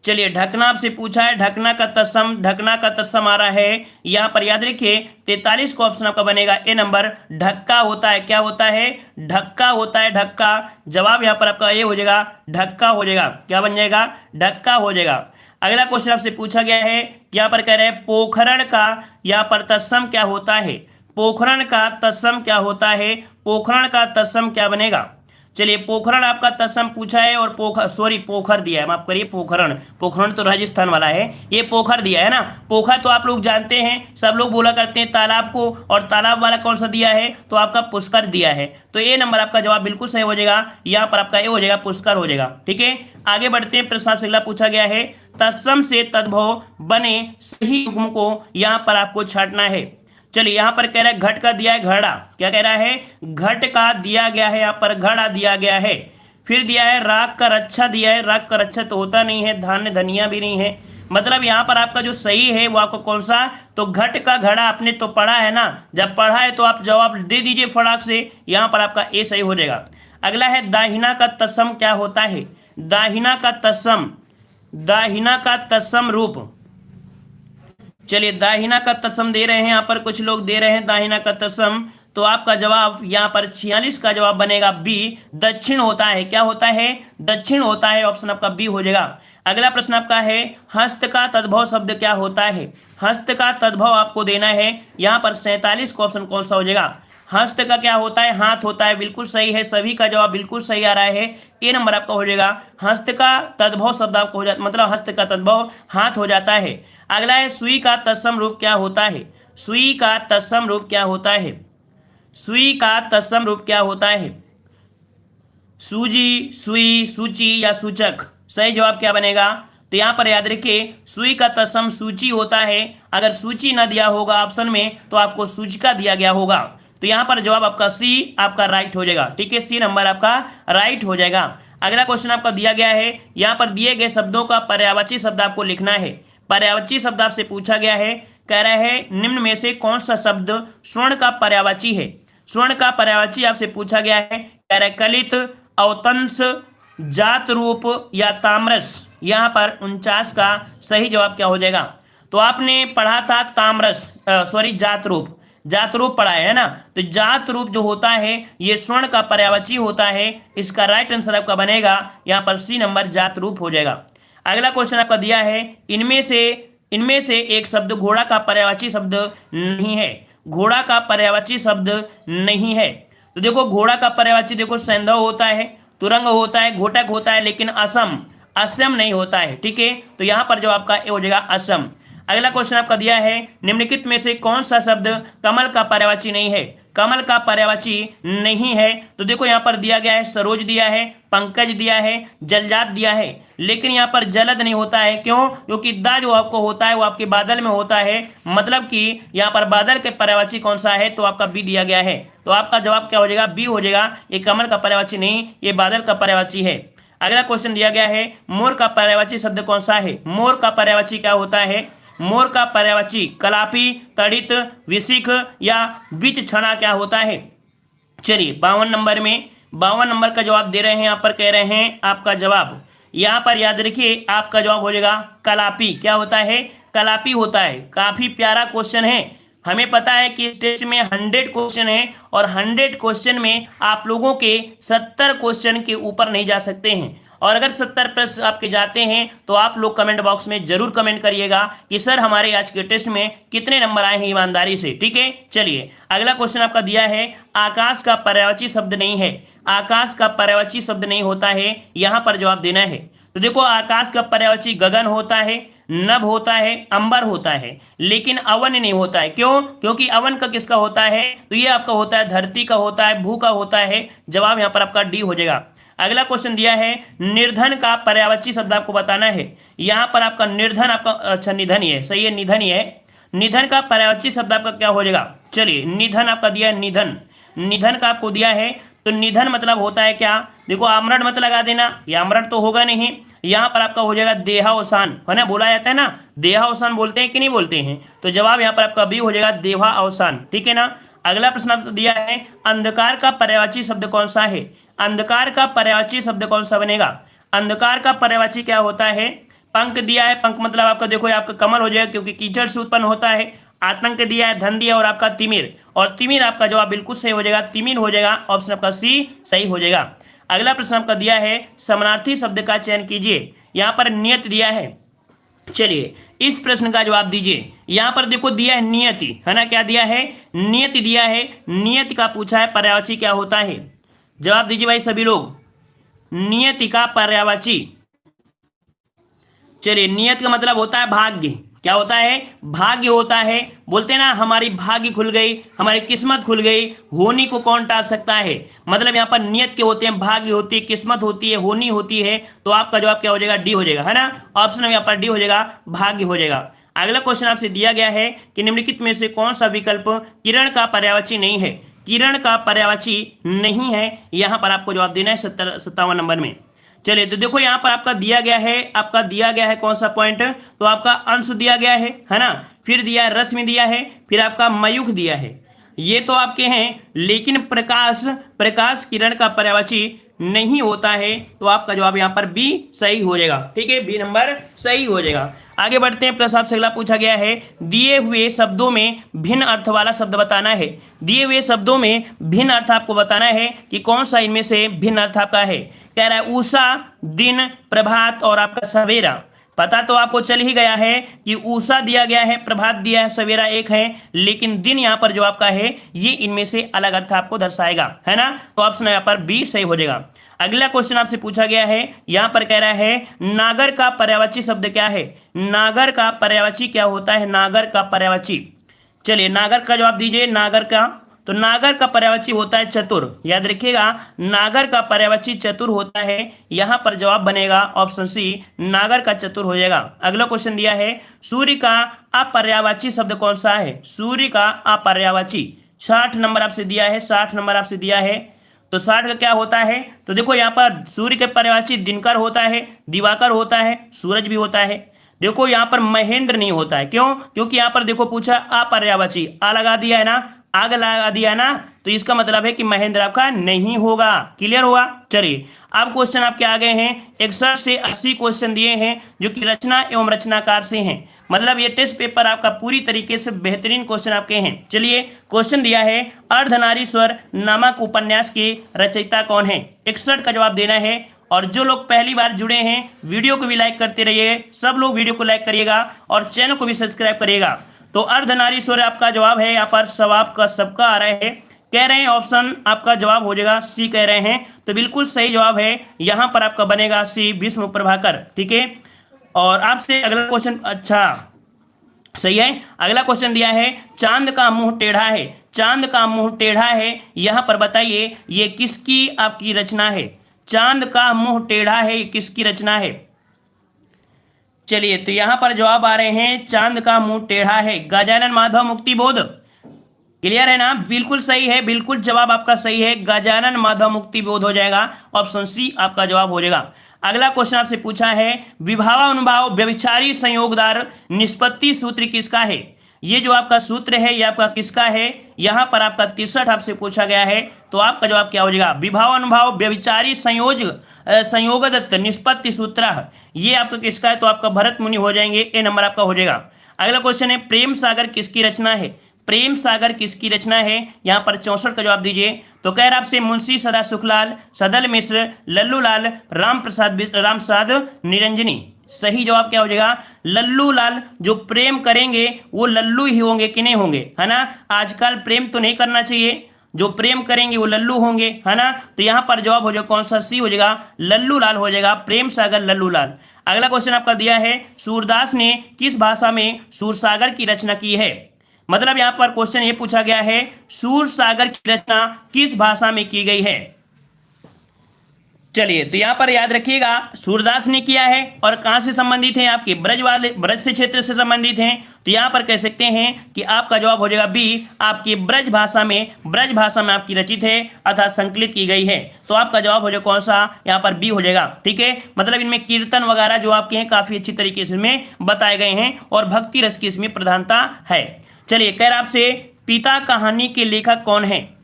चलिए, ढकना आपसे पूछा है, ढकना का तत्सम आ रहा है यहाँ पर, याद रखिए 43 का ऑप्शन आपका बनेगा ए नंबर, ढक्का होता है। क्या होता है? ढक्का होता है, ढक्का। जवाब यहाँ पर आपका ये हो जाएगा, ढक्का हो जाएगा। क्या बन जाएगा? ढक्का हो जाएगा। अगला क्वेश्चन आपसे पूछा गया है, यहाँ पर कह रहे हैं पोखरण का यहाँ पर तत्सम क्या होता है? पोखरण का तत्सम क्या होता है? पोखरण का तत्सम क्या बनेगा? चलिए, पोखरण आपका तत्सम पूछा है और पोखर दिया है, माफ करिए, पोखरण तो राजस्थान वाला है, ये पोखर दिया है ना। पोखर तो आप लोग जानते हैं, सब लोग बोला करते हैं तालाब को, और तालाब वाला कौन सा दिया है? तो आपका पुष्कर दिया है। तो ए नंबर आपका जवाब बिल्कुल सही हो जाएगा, यहाँ पर आपका ए हो जाएगा, पुष्कर हो जाएगा। ठीक है, आगे बढ़ते हैं, प्रश्न आपसे अगला पूछा गया है, तत्सम से तद्भव बने सही युग्म को यहाँ पर आपको छांटना है। चलिए, यहाँ पर कह रहा है घट का दिया है घड़ा, क्या कह रहा है? घट का दिया गया है, यहाँ पर घड़ा दिया गया है। फिर दिया है राग का रक्षा दिया है, राग का रक्षा तो होता नहीं है, धान्य धनिया भी नहीं है, मतलब यहाँ पर आपका जो सही है वो आपको कौन सा? तो घट का घड़ा आपने तो पढ़ा है ना, जब पढ़ा है तो आप जवाब दे दीजिए फटाक से, यहाँ पर आपका ए सही हो जाएगा। अगला है दाहिना का तत्सम क्या होता है? दाहिना का तत्सम रूप। चलिए, दाहिना का तत्सम दे रहे हैं, यहाँ पर कुछ लोग दे रहे हैं दाहिना का तत्सम, तो आपका जवाब यहाँ पर 46 का जवाब बनेगा बी, दक्षिण होता है। क्या होता है? दक्षिण होता है, ऑप्शन आपका बी हो जाएगा। अगला प्रश्न आपका है, हस्त का तद्भव शब्द क्या होता है? हस्त का तद्भव आपको देना है, यहाँ पर 47 का ऑप्शन कौन सा हो जाएगा? हस्त का क्या होता है? हाथ होता है, बिल्कुल सही है, सभी का जवाब बिल्कुल सही आ रहा है, ए नंबर आपका हो जाएगा। हस्त का तद्भव शब्द आपको हो जाता, मतलब हस्त का तद्भव हाथ हो जाता है। अगला है, सुई का तत्सम रूप क्या होता है? सुई का तत्सम रूप क्या होता है? सुई का तत्सम रूप क्या होता है? सूजी, सुई, सूची या सूचक? सही जवाब क्या बनेगा? तो यहाँ पर याद रखिए, सुई का तत्सम सूची होता है, अगर सूची ना दिया होगा ऑप्शन में तो आपको सूचिका दिया गया होगा, तो यहाँ पर जवाब आपका सी आपका राइट हो जाएगा। ठीक है, सी नंबर आपका राइट हो जाएगा। अगला क्वेश्चन आपका दिया गया है, यहाँ पर दिए गए शब्दों का पर्यायवाची शब्द आपको लिखना है। पर्यायवाची शब्द आपसे पूछा गया है, कह रहा है निम्न में से कौन सा शब्द स्वर्ण का पर्यायवाची है? स्वर्ण का पर्यायवाची आपसे पूछा गया है, कह रहा है कलित, अवतंस, जात रूप या ताम्रस। यहाँ पर 49 का सही जवाब क्या हो जाएगा? तो आपने पढ़ा था ताम्रस, जात रूप पढ़ा है ना, तो जात रूप जो होता है ये स्वर्ण का पर्यायवाची होता है, इसका राइट आंसर आपका बनेगा यहाँ पर सी नंबर, जात रूप हो जाएगा। अगला क्वेश्चन आपका दिया है, इनमें से एक शब्द घोड़ा का पर्यायवाची शब्द नहीं है। घोड़ा का पर्यायवाची शब्द नहीं है, तो देखो घोड़ा का पर्यायवाची देखो सैंधव होता है, तुरंग होता है, घोटक होता है, लेकिन असम नहीं होता है। ठीक है, तो यहाँ पर जो आपका ए हो जाएगा असम। अगला क्वेश्चन आपका दिया है, निम्नलिखित में से कौन सा शब्द कमल का पर्यायवाची नहीं है? कमल का पर्यायवाची नहीं है, तो देखो यहाँ पर दिया गया है सरोज दिया है, पंकज दिया है, जलजात दिया है, लेकिन यहाँ पर जलद नहीं होता है। क्यों? क्योंकि दा जो आपको होता है वो आपके बादल में होता है, मतलब कि यहाँ पर बादल के पर्यायवाची कौन सा है? तो आपका बी दिया गया है, तो आपका जवाब क्या हो जाएगा? बी हो जाएगा। ये कमल का पर्यायवाची नहीं, ये बादल का पर्यायवाची है। अगला क्वेश्चन दिया गया है, मोर का पर्यायवाची शब्द कौन सा है? मोर का पर्यायवाची क्या होता है? मोर का पर्यायवाची कलापी, तड़ित, विशिख या बीच छना क्या होता है? चलिए, 52 नंबर का जवाब दे रहे हैं, यहाँ पर कह रहे हैं आपका जवाब, यहाँ पर याद रखिए आपका जवाब हो जाएगा कलापी। क्या होता है? कलापी होता है। काफी प्यारा क्वेश्चन है, हमें पता है कि इस टेस्ट में 100 क्वेश्चन है और 100 क्वेश्चन में आप लोगों के 70 क्वेश्चन के ऊपर नहीं जा सकते हैं, और अगर 70 प्लस आपके जाते हैं तो आप लोग कमेंट बॉक्स में जरूर कमेंट करिएगा कि सर हमारे आज के टेस्ट में कितने नंबर आए हैं ईमानदारी से। ठीक है, चलिए अगला क्वेश्चन आपका दिया है, आकाश का पर्यायवाची शब्द नहीं है। आकाश का पर्यायवाची शब्द नहीं होता है, यहाँ पर जवाब देना है। तो देखो, आकाश का पर्यायवाची गगन होता है, नभ होता है, अंबर होता है, लेकिन अवन नहीं होता है। क्यों? क्योंकि अवन का किसका होता है? तो ये आपका होता है धरती का होता है, भू का होता है। जवाब यहाँ पर आपका डी हो जाएगा। अगला क्वेश्चन दिया है निर्धन का पर्यायवाची शब्द आपको बताना है। यहाँ पर आपका निर्धन आपका अच्छा निधन ही है, सही है, निधन ही है। निधन का पर्यायवाची शब्द आपका क्या हो जाएगा? चलिए निधन आपका दिया है, निधन, निधन का आपको दिया है तो निधन मतलब होता है क्या? देखो आमरण मत लगा देना, ये आमरण तो होगा नहीं, यहाँ पर आपका हो जाएगा देहावसान, है ना, बोला जाता है ना, देहावसान बोलते हैं कि नहीं बोलते हैं? तो जवाब यहाँ पर आपका बी हो जाएगा देहावसान, ठीक है ना। अगला प्रश्न आपको दिया है अंधकार का पर्यायवाची शब्द कौन सा है? अंधकार का पर्यायवाची शब्द कौन सा बनेगा? अंधकार का पर्यायवाची क्या होता है? पंख दिया है, पंख मतलब आपका देखो आपका कमल हो जाएगा क्योंकि कीचड़ से उत्पन्न होता है। आतंक दिया है, धन दिया और आपका तिमिर, और तिमिर आपका जवाब बिल्कुल सही हो जाएगा, तिमिर हो जाएगा, ऑप्शन आपका सी सही हो जाएगा। अगला प्रश्न आपका दिया है समानार्थी शब्द का चयन कीजिए। यहाँ पर नियत दिया है, चलिए इस प्रश्न का जवाब दीजिए। यहाँ पर देखो दिया है नियति, है ना, क्या दिया है? नियति दिया है। नियति का पूछा है पर्यायवाची क्या होता है? जवाब दीजिए भाई सभी लोग, नियति का पर्यायवाची। चलिए नियत का मतलब होता है भाग्य, क्या होता है? भाग्य होता है। बोलते हैं ना हमारी भाग्य खुल गई, हमारी किस्मत खुल गई, होनी को कौन टाल सकता है? मतलब यहाँ पर नियत के होते हैं, भाग्य होती है, किस्मत होती है, होनी होती है, तो आपका जवाब क्या हो जाएगा? डी हो जाएगा, है ना, ऑप्शन यहाँ पर डी हो जाएगा, भाग्य हो जाएगा। अगला क्वेश्चन आपसे दिया गया है कि निम्नलिखित में से कौन सा विकल्प किरण का पर्यायवाची नहीं है? किरण का पर्यायवाची नहीं है, यहाँ पर आपको जवाब देना है 57 नंबर में। चलिए तो देखो यहाँ पर आपका दिया गया है, आपका दिया गया है कौन सा पॉइंट? तो आपका अंश दिया गया है ना, फिर दिया है रश्मि दिया है, फिर आपका मयूख दिया है, ये तो आपके हैं, लेकिन प्रकाश, प्रकाश किरण का पर्यायवाची नहीं होता है, तो आपका जवाब यहाँ पर बी सही हो जाएगा, ठीक है, बी नंबर सही हो जाएगा। आगे बढ़ते हैं, प्रश्न आपसे अगला पूछा गया है दिए हुए शब्दों में भिन्न अर्थ वाला शब्द बताना है। दिए हुए शब्दों में भिन्न अर्थ आपको बताना है कि कौन सा इनमें से भिन्न अर्थ आपका है। कह रहा है उषा, दिन, प्रभात और आपका सवेरा। पता तो आपको चल ही गया है कि उषा दिया गया है, प्रभात दिया है, सवेरा एक है, लेकिन दिन यहाँ पर जो आपका है ये इनमें से अलग अर्थ आपको दर्शाएगा, है ना, तो ऑप्शन यहाँ पर बी सही हो जाएगा। अगला क्वेश्चन आपसे पूछा गया है, यहाँ पर कह रहा है नागर का पर्यायवाची शब्द क्या है? नागर का पर्यायवाची क्या होता है? नागर का पर्यायवाची, चलिए नागर का जवाब दीजिए। नागर का, तो नागर का पर्यायवाची होता है चतुर, याद रखिएगा, नागर का पर्यायवाची चतुर होता है, यहाँ पर जवाब बनेगा ऑप्शन सी, नागर का चतुर हो जाएगा। अगला क्वेश्चन दिया है सूर्य का अपर्यायवाची शब्द कौन सा है? सूर्य का अपर्यायवाची 60 नंबर आपसे दिया है, 60 नंबर आपसे दिया है, तो 60 का क्या होता है? तो देखो यहाँ पर सूर्य के पर्यायवाची दिनकर होता है, दिवाकर होता है, सूरज भी होता है। देखो यहाँ पर महेंद्र नहीं होता है, क्यों? क्योंकि यहाँ पर देखो पूछा अपर्यायवाची, आ लगा दिया है ना, आग लगा दिया ना, तो इसका मतलब है कि महेंद्र आपका नहीं होगा। क्लियर हुआ? चलिए अब क्वेश्चन आपके आ गए हैं, 61 से 80 क्वेश्चन दिए हैं जो कि रचना एवं रचनाकार से हैं, मतलब ये टेस्ट पेपर आपका पूरी तरीके से बेहतरीन क्वेश्चन आपके हैं। चलिए क्वेश्चन दिया है अर्धनारीश्वर नामक उपन्यास की रचयिता कौन है? 61 का जवाब देना है, और जो लोग पहली बार जुड़े हैं वीडियो को भी लाइक करते रहिए, सब लोग वीडियो को लाइक करिएगा और चैनल को भी सब्सक्राइब करिएगा। तो अर्धनारीश्वर आपका जवाब है, यहाँ पर सब आपका सबका आ रहा है, कह रहे हैं ऑप्शन आपका जवाब हो जाएगा सी कह रहे हैं, तो बिल्कुल सही जवाब है, यहाँ पर आपका बनेगा सी, विष्णु प्रभाकर, ठीक है। और आपसे अगला क्वेश्चन, अच्छा सही है, अगला क्वेश्चन दिया है चांद का मुंह टेढ़ा है, चांद का मुंह टेढ़ा है, यहाँ पर बताइए ये किसकी आपकी रचना है? चांद का मुंह टेढ़ा है, किसकी रचना है? चलिए तो यहां पर जवाब आ रहे हैं चांद का मुंह टेढ़ा है, गजानन माधव मुक्तिबोध। क्लियर है ना? बिल्कुल सही है, बिल्कुल जवाब आपका सही है, गजानन माधव मुक्तिबोध हो जाएगा, ऑप्शन सी आपका जवाब हो जाएगा। अगला क्वेश्चन आपसे पूछा है विभावानुभाव व्यभिचारी संयोगदार निष्पत्ति सूत्र किसका है? ये जो आपका सूत्र है ये आपका किसका है? यहाँ पर आपका 63 आपसे पूछा गया है, तो आपका जवाब क्या हो जाएगा? विभावानुभाव व्यभिचारी संयोगदत्त निष्पत्ति सूत्र, ये आपका किसका है? तो आपका भरत मुनि हो जाएंगे, ए नंबर आपका हो जाएगा। अगला क्वेश्चन है प्रेम सागर किसकी रचना है? प्रेम सागर किसकी रचना है? यहाँ पर 64 का जवाब दीजिए। तो कह रहा आपसे मुंशी सदा सुखलाल, सदल मिश्र, लल्लू लाल, राम प्रसाद निरंजनी। सही जवाब क्या हो जाएगा? लल्लू लाल। जो प्रेम करेंगे वो लल्लू ही होंगे कि नहीं होंगे, है ना? आजकल प्रेम तो नहीं करना चाहिए, जो प्रेम करेंगे वो लल्लू होंगे, है ना? तो यहाँ पर जवाब हो जाएगा कौन सा? सी हो जाएगा, लल्लू लाल हो जाएगा, प्रेम सागर लल्लू लाल। अगला क्वेश्चन आपका दिया है सूरदास ने किस भाषा में सूरसागर की रचना की है? मतलब यहाँ पर क्वेश्चन ये पूछा गया है सूरसागर की रचना किस भाषा में की गई है? चलिए, तो यहाँ पर याद रखिएगा सूरदास ने किया है और कहाँ से संबंधित हैं, आपके ब्रज वाले ब्रज से क्षेत्र से संबंधित हैं। तो यहाँ पर कह सकते हैं कि आपका जवाब हो जाएगा बी, आपकी ब्रज भाषा में आपकी रचित है अर्थात संकलित की गई है। तो आपका जवाब हो जाएगा कौन सा, यहाँ पर बी हो जाएगा। ठीक है, मतलब इनमें कीर्तन वगैरह जो आपके हैं काफी अच्छी तरीके से इसमें बताए गए हैं और भक्ति रस की इसमें प्रधानता है। चलिए, कह रहा आपसे पिता कहानी के लेखक कौन है।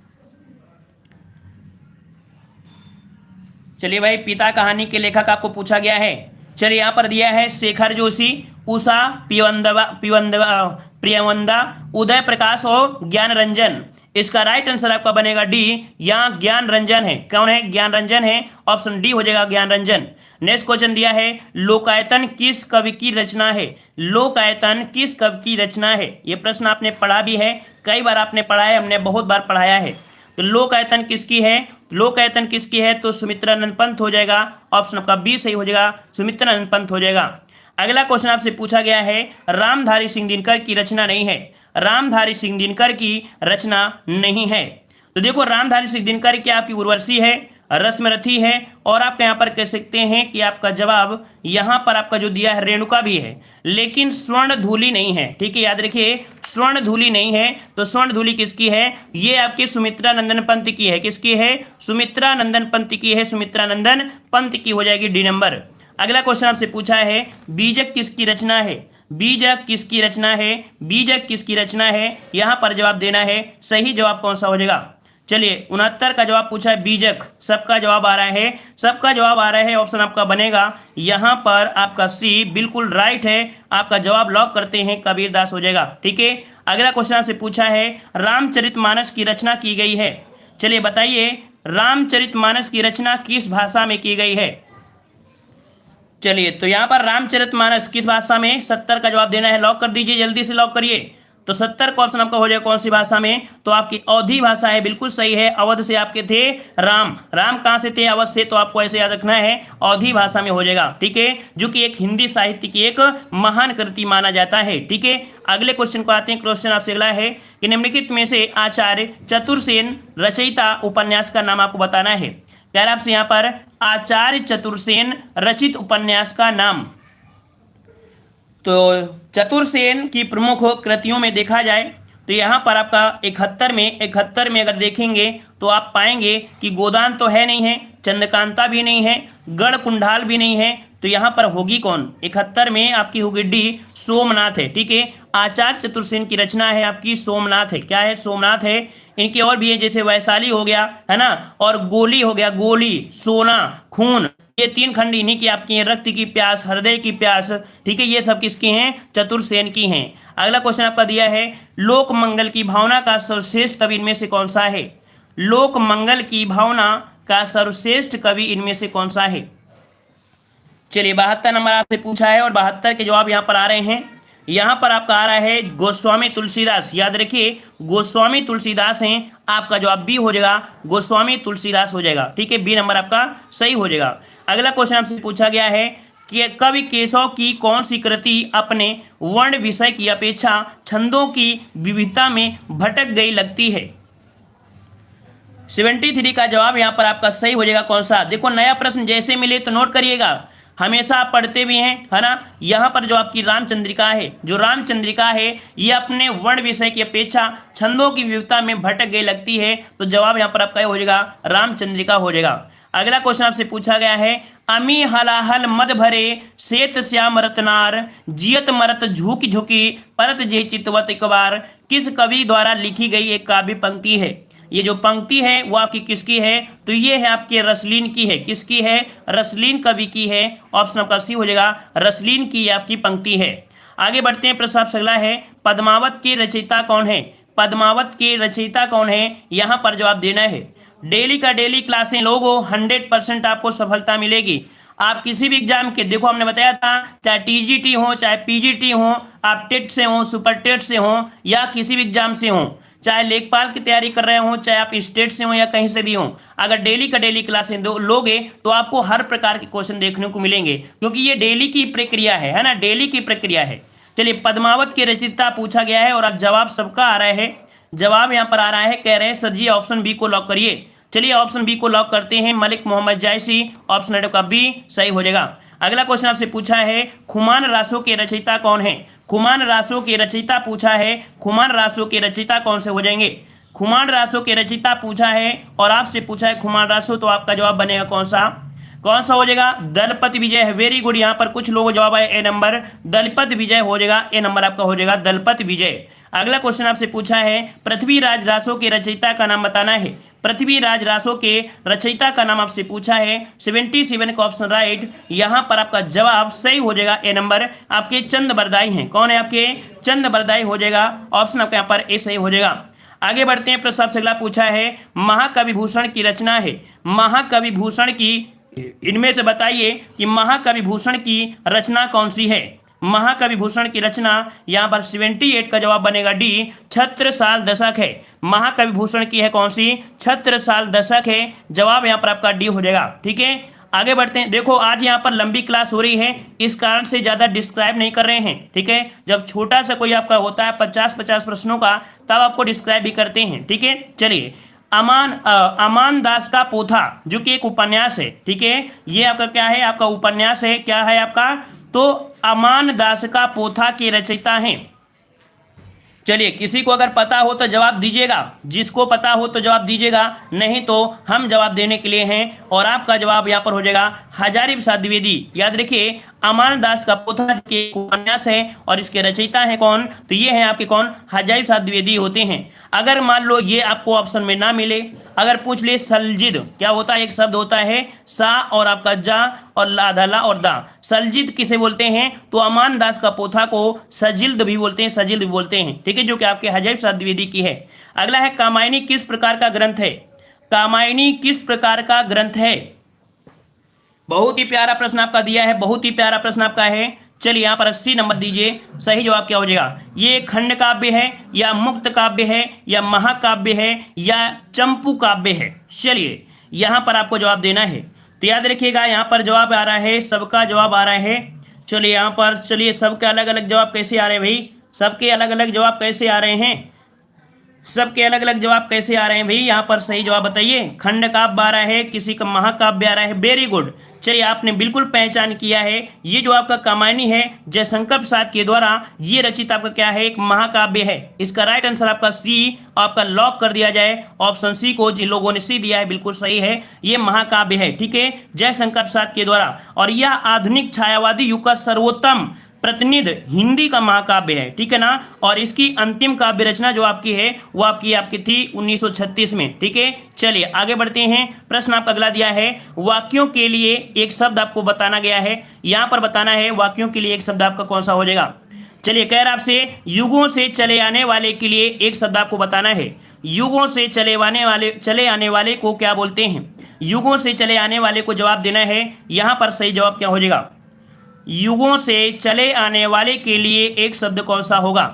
चलिए भाई, पिता कहानी के लेखक आपको पूछा गया है। चलिए, यहाँ पर दिया है शेखर जोशी, उषा प्रियवंदा, उदय प्रकाश और ज्ञान रंजन। इसका राइट आंसर आपका बनेगा डी, यहाँ ज्ञान रंजन है। कौन है, ज्ञान रंजन है। ऑप्शन डी हो जाएगा ज्ञान रंजन। नेक्स्ट क्वेश्चन दिया है लोकायतन किस कवि की रचना है। लोकायतन किस कवि की रचना है, ये प्रश्न आपने पढ़ा भी है, कई बार आपने पढ़ा है, हमने बहुत बार पढ़ाया है। तो लोकायतन किसकी है, लोकायतन किसकी है, तो सुमित्रानंद पंत हो जाएगा। ऑप्शन आपका बी सही हो जाएगा, सुमित्रानंद पंत हो जाएगा। अगला क्वेश्चन आपसे पूछा गया है रामधारी सिंह दिनकर की रचना नहीं है। रामधारी सिंह दिनकर की रचना नहीं है। तो देखो, रामधारी सिंह दिनकर की आपकी उर्वशी है, रश्मरथी है, और आप यहाँ पर कह सकते हैं कि आपका जवाब यहाँ पर आपका जो दिया है रेणुका भी है, लेकिन स्वर्ण धूलि नहीं है। ठीक है, याद रखिए स्वर्ण धूलि नहीं है। तो स्वर्ण धूलि किसकी है, ये आपकी सुमित्रा नंदन पंत की है। किसकी है, सुमित्रा नंदन पंत की है, सुमित्रा नंदन पंत की हो जाएगी डी नंबर। अगला क्वेश्चन आपसे पूछा है बीजक किसकी रचना है। बीजक किसकी रचना है, बीजक किसकी रचना है, यहाँ पर जवाब देना है। सही जवाब कौन सा हो जाएगा। चलिए, 69 का जवाब पूछा है बीजक, सबका जवाब आ रहा है, सबका जवाब आ रहा है। ऑप्शन आपका बनेगा यहाँ पर आपका सी बिल्कुल राइट है। आपका जवाब लॉक करते हैं, कबीरदास हो जाएगा। ठीक है, अगला क्वेश्चन आपसे पूछा है रामचरितमानस की रचना की गई है। चलिए बताइए, रामचरितमानस की रचना किस भाषा में की गई है। चलिए, तो यहाँ पर रामचरितमानस किस भाषा में, 70 का जवाब देना है। लॉक कर दीजिए, जल्दी से लॉक करिए। तो 70 का ऑप्शन आपका हो जाएगा कौन सी भाषा में, तो आपकी अवधी भाषा है। बिल्कुल सही है, अवध से आपके थे राम। राम कहाँ से थे, अवध से। तो आपको ऐसे याद रखना है, अवधी भाषा में हो जाएगा। ठीक है, जो कि एक हिंदी साहित्य की एक महान कृति माना जाता है। ठीक है, अगले क्वेश्चन को आते हैं। क्वेश्चन आपसे अगला है कि निम्नलिखित में से आचार्य चतुर्सेन रचयिता उपन्यास का नाम आपको बताना है। यार आपसे यहाँ पर आचार्य चतुर्सेन रचित उपन्यास का नाम। तो चतुर्सेन की प्रमुख कृतियों में देखा जाए तो यहाँ पर आपका 71 में अगर देखेंगे तो आप पाएंगे कि गोदान तो है नहीं है, चंद्रकांता भी नहीं है, गढ़ कुंडाल भी नहीं है। तो यहाँ पर होगी कौन, 71 में आपकी होगी डी, सोमनाथ है। ठीक है, आचार्य चतुर्सेन की रचना है आपकी सोमनाथ है। क्या है, सोमनाथ है। इनके और भी है, जैसे वैशाली हो गया है ना, और गोली हो गया, गोली, सोना, खून, ये 3 खंड इन्हीं की आपकी हैं। रक्त की प्यास, हृदय की प्यास। ठीक है, ये सब किसकी हैं, चतुर्सेन की हैं। अगला क्वेश्चन आपका दिया है लोक मंगल की भावना का सर्वश्रेष्ठ कवि इनमें से कौन सा है। लोक मंगल की भावना का सर्वश्रेष्ठ कवि इनमें से कौन सा है। चलिए, 72 नंबर आपसे पूछा है और 72 के जवाब यहाँ पर आ रहे हैं। यहाँ पर आपका आ रहा है गोस्वामी तुलसीदास। याद रखिए, गोस्वामी तुलसीदास हैं। आपका जवाब बी हो जाएगा, गोस्वामी तुलसीदास हो जाएगा। ठीक है, बी नंबर आपका सही हो जाएगा। अगला क्वेश्चन आपसे पूछा गया है कि कवि केशव की कौन सी कृति अपने वर्ण विषय की अपेक्षा छंदों की विविधता में भटक गई लगती है। 73 का जवाब यहाँ पर आपका सही हो जाएगा कौन सा। देखो, नया प्रश्न जैसे मिले तो नोट करिएगा, हमेशा आप पढ़ते भी हैं, है ना। यहाँ पर जो आपकी रामचंद्रिका है, जो रामचंद्रिका है, ये अपने वर्ण विषय की अपेक्षा छंदों की विविधता में भटक गई लगती है। तो जवाब यहाँ पर आपका हो जाएगा रामचंद्रिका हो जाएगा। अगला क्वेश्चन आपसे पूछा गया है अमी हलाहल मद भरे श्वेत श्याम रत्नार जियत मरत झुकी झुकी परत जे चितवत इकबार किस कवि द्वारा लिखी गई एक काव्य पंक्ति है। ये जो पंक्ति है वो आपकी किसकी है, तो ये है आपके रसलीन की है। किसकी है, रसलीन कवि की है। ऑप्शन आपका सी हो जाएगा, रसलीन की आपकी पंक्ति है। आगे बढ़ते हैं, प्रश्न आपसे अगला है पद्मावत के रचयिता कौन है। पद्मावत के रचयिता कौन है, यहाँ पर जवाब देना है। डेली का डेली क्लासें लोगो 100% आपको सफलता मिलेगी। आप किसी भी एग्जाम के, देखो हमने बताया था, चाहे टीजीटी हो, चाहे पीजीटी हो, आप टेट से हो, सुपर टेट से हो, या किसी भी एग्जाम से हो, चाहे लेखपाल की तैयारी कर रहे हो, चाहे आप स्टेट से हो या कहीं से भी हो, अगर डेली का डेली क्लासें लोगे तो आपको हर प्रकार के क्वेश्चन देखने को मिलेंगे, क्योंकि ये डेली की प्रक्रिया है ना, डेली की प्रक्रिया है। चलिए, पद्मावत के रचयिता पूछा गया है और अब जवाब सबका आ रहा है। जवाब यहाँ पर आ रहा है, कह रहे हैं सर जी ऑप्शन बी को लॉक करिए। चलिए ऑप्शन बी को लॉक करते हैं, मलिक मोहम्मद जायसी। ऑप्शन आपका बी सही हो जाएगा। अगला क्वेश्चन आपसे पूछा है खुमान रासों के रचयिता कौन है? खुमान रासों के रचयिता पूछा है, खुमान रासों के रचयिता कौन से हो जाएंगे? खुमान रासों के रचयिता पूछा है और आपसे पूछा है खुमान रासो, तो आपका जवाब बनेगा कौन सा हो जाएगा? दलपत विजय है। वेरी गुड, यहाँ पर कुछ लोग जवाब है ए नंबर, दलपत विजय हो जाएगा। ए नंबर आपका हो जाएगा दलपत विजय। अगला क्वेश्चन आपसे पूछा है पृथ्वीराज रासो के रचयिता का नाम बताना है। पृथ्वीराज रासो के रचयिता का नाम आपसे पूछा है। 77 का ऑप्शन राइट। यहाँ पर आपका जवाब सही हो जाएगा ए नंबर, आपके चंद बरदाई हैं। कौन है आपके? चंद बरदाई हो जाएगा। ऑप्शन आपका यहाँ पर ए सही हो जाएगा। आगे बढ़ते हैं, प्रश्न आपसे अगला पूछा है महाकवि भूषण की रचना है। महाकवि भूषण की, इनमें से बताइए कि महाकवि भूषण की रचना कौन सी है? महाकवि भूषण की रचना यहाँ पर 78 का जवाब बनेगा डी, छत्रसाल दशक है। महाकवि भूषण की है कौन सी? छत्रसाल दशक है। जवाब यहाँ पर आपका डी हो जाएगा। ठीक है, आगे बढ़ते हैं। देखो आज यहाँ पर लंबी क्लास हो रही है, इस कारण से ज्यादा डिस्क्राइब नहीं कर रहे हैं। ठीक है, जब छोटा सा कोई आपका होता है 50-50 प्रश्नों का, तब आपको डिस्क्राइब भी करते हैं। ठीक है, चलिए अमान दास का पोथा, जो कि एक उपन्यास है। ठीक है, ये आपका क्या है? आपका उपन्यास है। क्या है आपका? तो अमान दास का पोथा के रचयिता हैं। चलिए, किसी को अगर पता हो तो जवाब दीजिएगा, जिसको पता हो तो जवाब दीजिएगा, नहीं तो हम जवाब देने के लिए हैं। और आपका जवाब यहाँ पर हो जाएगा हजारी प्रसाद द्विवेदी। याद रखिए, अमान दास का पोथा के उपन्यास है और इसके रचयिता है कौन? तो ये हैं आपके कौन? हजारी प्रसाद द्विवेदी होते हैं। अगर मान लो ये आपको ऑप्शन में ना मिले, अगर पूछ ले सलजिद क्या होता है? एक शब्द होता है सा और आपका जा और ला, धला और दा। सलजिद किसे बोलते हैं? तो अमान दास का पोथा को सजिल्द भी बोलते हैं, सजिल्द भी बोलते हैं। ठीक है, जो कि आपके हजारी प्रसाद द्विवेदी की है। अगला है कामायनी किस प्रकार का ग्रंथ है? कामायनी किस प्रकार का ग्रंथ है? बहुत ही प्यारा प्रश्न आपका दिया है, बहुत ही प्यारा प्रश्न आपका है। चलिए यहाँ पर 80 नंबर दीजिए। सही जवाब क्या हो जाएगा? ये खंड काव्य है या मुक्त काव्य है या महाकाव्य है या चंपू काव्य है? चलिए यहाँ पर आपको जवाब देना है। तो याद रखिएगा, यहाँ पर जवाब आ रहा है, सबका जवाब आ रहा है। चलिए यहाँ पर, चलिए सबके अलग अलग जवाब कैसे आ रहे हैं भाई? सबके अलग अलग जवाब कैसे आ रहे हैं? सबके अलग अलग जवाब कैसे आ रहे हैं भाई? यहाँ पर सही जवाब बताइए। खंड काव्य आ रहा है, किसी का महाकाव्य आ रहा है। वेरी गुड, चलिए आपने बिल्कुल पहचान किया है। ये जो आपका कामायनी है जयशंकर प्रसाद के द्वारा ये रचित आपका क्या है? एक महाकाव्य है। इसका राइट आंसर आपका सी, आपका लॉक कर दिया जाए ऑप्शन सी को। जिन लोगों ने सी दिया है बिल्कुल सही है, ये महाकाव्य है। ठीक है, जयशंकर प्रसाद के द्वारा। और यह आधुनिक छायावादी युग का सर्वोत्तम प्रतिनिध हिंदी का महाकाव्य है। ठीक है ना। और इसकी अंतिम काव्य रचना जो आपकी है वो आपकी थी 1936 में। ठीक है, चलिए आगे बढ़ते हैं। प्रश्न आपका अगला दिया है वाक्यों के लिए एक शब्द आपको बताना गया है। यहां पर बताना है वाक्यों के लिए एक शब्द आपका कौन सा हो जाएगा। चलिए कह रहा आपसे युगों से चले आने वाले के लिए एक शब्द आपको बताना है। युगों से चले आने वाले को क्या बोलते हैं? युगों से चले आने वाले को जवाब देना है। यहां पर सही जवाब क्या हो जाएगा? युगों से चले आने वाले के लिए एक शब्द कौन सा होगा?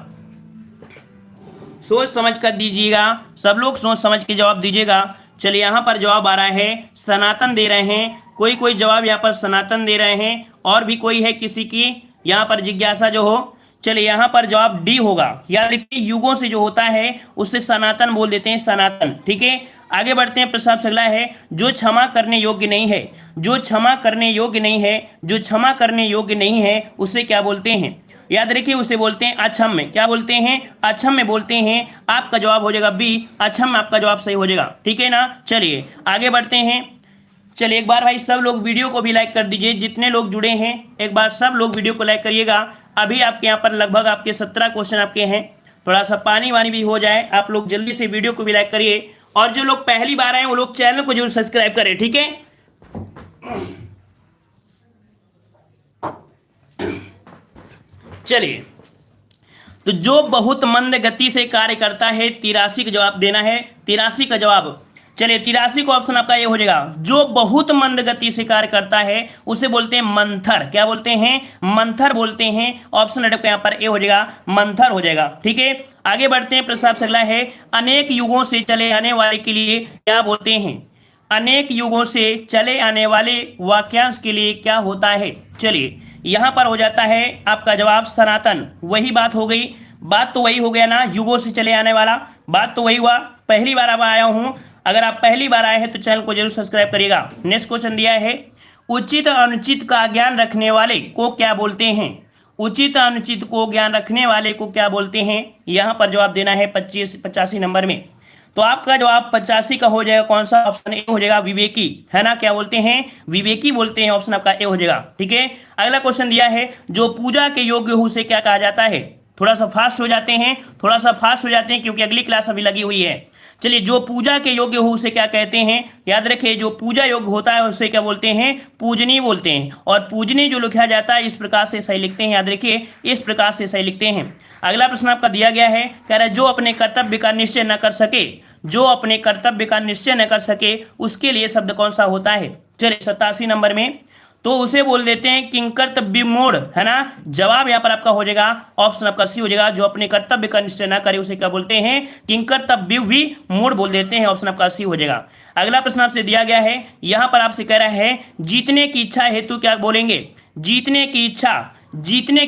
सोच समझ कर दीजिएगा, सब लोग सोच समझ के जवाब दीजिएगा। चलिए यहाँ पर जवाब आ रहा है सनातन दे रहे हैं, कोई जवाब यहाँ पर सनातन दे रहे हैं, और भी कोई है किसी की यहाँ पर जिज्ञासा जो हो। चलिए यहाँ पर जवाब डी होगा। याद रखिए युगों से जो होता है उससे सनातन बोल देते हैं, सनातन। ठीक है, आगे बढ़ते हैं। प्रश्न आपसे अगला है जो क्षमा करने योग्य नहीं है, जो क्षमा करने योग्य नहीं है, जो क्षमा करने योग्य नहीं है उसे क्या बोलते हैं? याद रखिए उसे बोलते हैं अक्षम्य। क्या बोलते हैं? अक्षम्य बोलते हैं। आपका जवाब हो जाएगा बी, अक्षम्य आपका जवाब सही हो जाएगा। ठीक है ना। चलिए आगे बढ़ते हैं। चलिए एक बार भाई सब लोग वीडियो को भी लाइक कर दीजिए, जितने लोग जुड़े हैं एक बार सब लोग वीडियो को लाइक करिएगा। अभी आपके यहाँ पर लगभग आपके 17 क्वेश्चन आपके हैं, थोड़ा सा पानी वानी भी हो जाए। आप लोग जल्दी से वीडियो को भी लाइक करिए, और जो लोग पहली बार आए वो लोग चैनल को जरूर सब्सक्राइब करें। ठीक है, चलिए तो जो बहुत मंद गति से कार्य करता है 83 का जवाब देना है। 83 का जवाब, चलिए 83 का ऑप्शन आपका ये हो जाएगा। जो बहुत मंद गति से कार्य करता है उसे बोलते हैं मंथर। क्या बोलते हैं? मंथर बोलते हैं। ऑप्शन आपका यहाँ पर ए हो जाएगा, मंथर हो जाएगा। ठीक है, आगे बढ़ते हैं। प्रश्न आपसे अगला है अनेक युगों से चले आने वाले के लिए क्या बोलते हैं? अनेक युगों से चले आने वाले वाक्यांश के लिए क्या होता है? चलिए यहाँ पर हो जाता है आपका जवाब सनातन। वही बात हो गई, बात तो वही हो गया ना, युगों से चले आने वाला, बात तो वही हुआ। पहली बार अब आया हूँ, अगर आप पहली बार आए हैं तो चैनल को जरूर सब्सक्राइब करिएगा। नेक्स्ट क्वेश्चन दिया है, उचित अनुचित का ज्ञान रखने वाले को क्या बोलते हैं? उचित अनुचित को ज्ञान रखने वाले को क्या बोलते हैं? यहाँ पर जवाब देना है 85 नंबर में। तो आपका जवाब 85 का हो जाएगा कौन सा? ऑप्शन ए हो जाएगा, विवेकी, है ना। क्या बोलते हैं? विवेकी बोलते हैं। ऑप्शन आपका ए हो जाएगा। ठीक है, अगला क्वेश्चन दिया है, जो पूजा के योग्य हो उसे क्या कहा जाता है? थोड़ा सा फास्ट हो जाते हैं क्योंकि अगली क्लास अभी लगी हुई है। चलिए, जो पूजा के योग्य हो उसे क्या कहते हैं? याद रखिए, जो पूजा योग्य होता है उसे क्या बोलते हैं? पूजनीय बोलते हैं। और पूजनीय जो लिखा जाता है इस प्रकार से सही लिखते हैं, याद रखिए, इस प्रकार से सही लिखते हैं। अगला प्रश्न आपका दिया गया है, कह रहा है जो अपने कर्तव्य का निश्चय न कर सके, जो अपने कर्तव्य का निश्चय न कर सके उसके लिए शब्द कौन सा होता है? चलिए 87 नंबर में, तो उसे बोल देते हैं किंकर्तव्य मूढ़, है ना। जवाब यहाँ पर आपका हो जाएगा ऑप्शन आपका सी हो जाएगा, जो अपने कर्तव्य का निश्चय ना करे उसे क्या बोलते हैं? किंकर्तव्य भी मूढ़ बोल देते हैं। ऑप्शन आपका सी हो जाएगा। अगला प्रश्न आपसे दिया गया है, यहाँ पर आपसे कह रहा है जीतने की इच्छा हेतु क्या बोलेंगे? जीतने की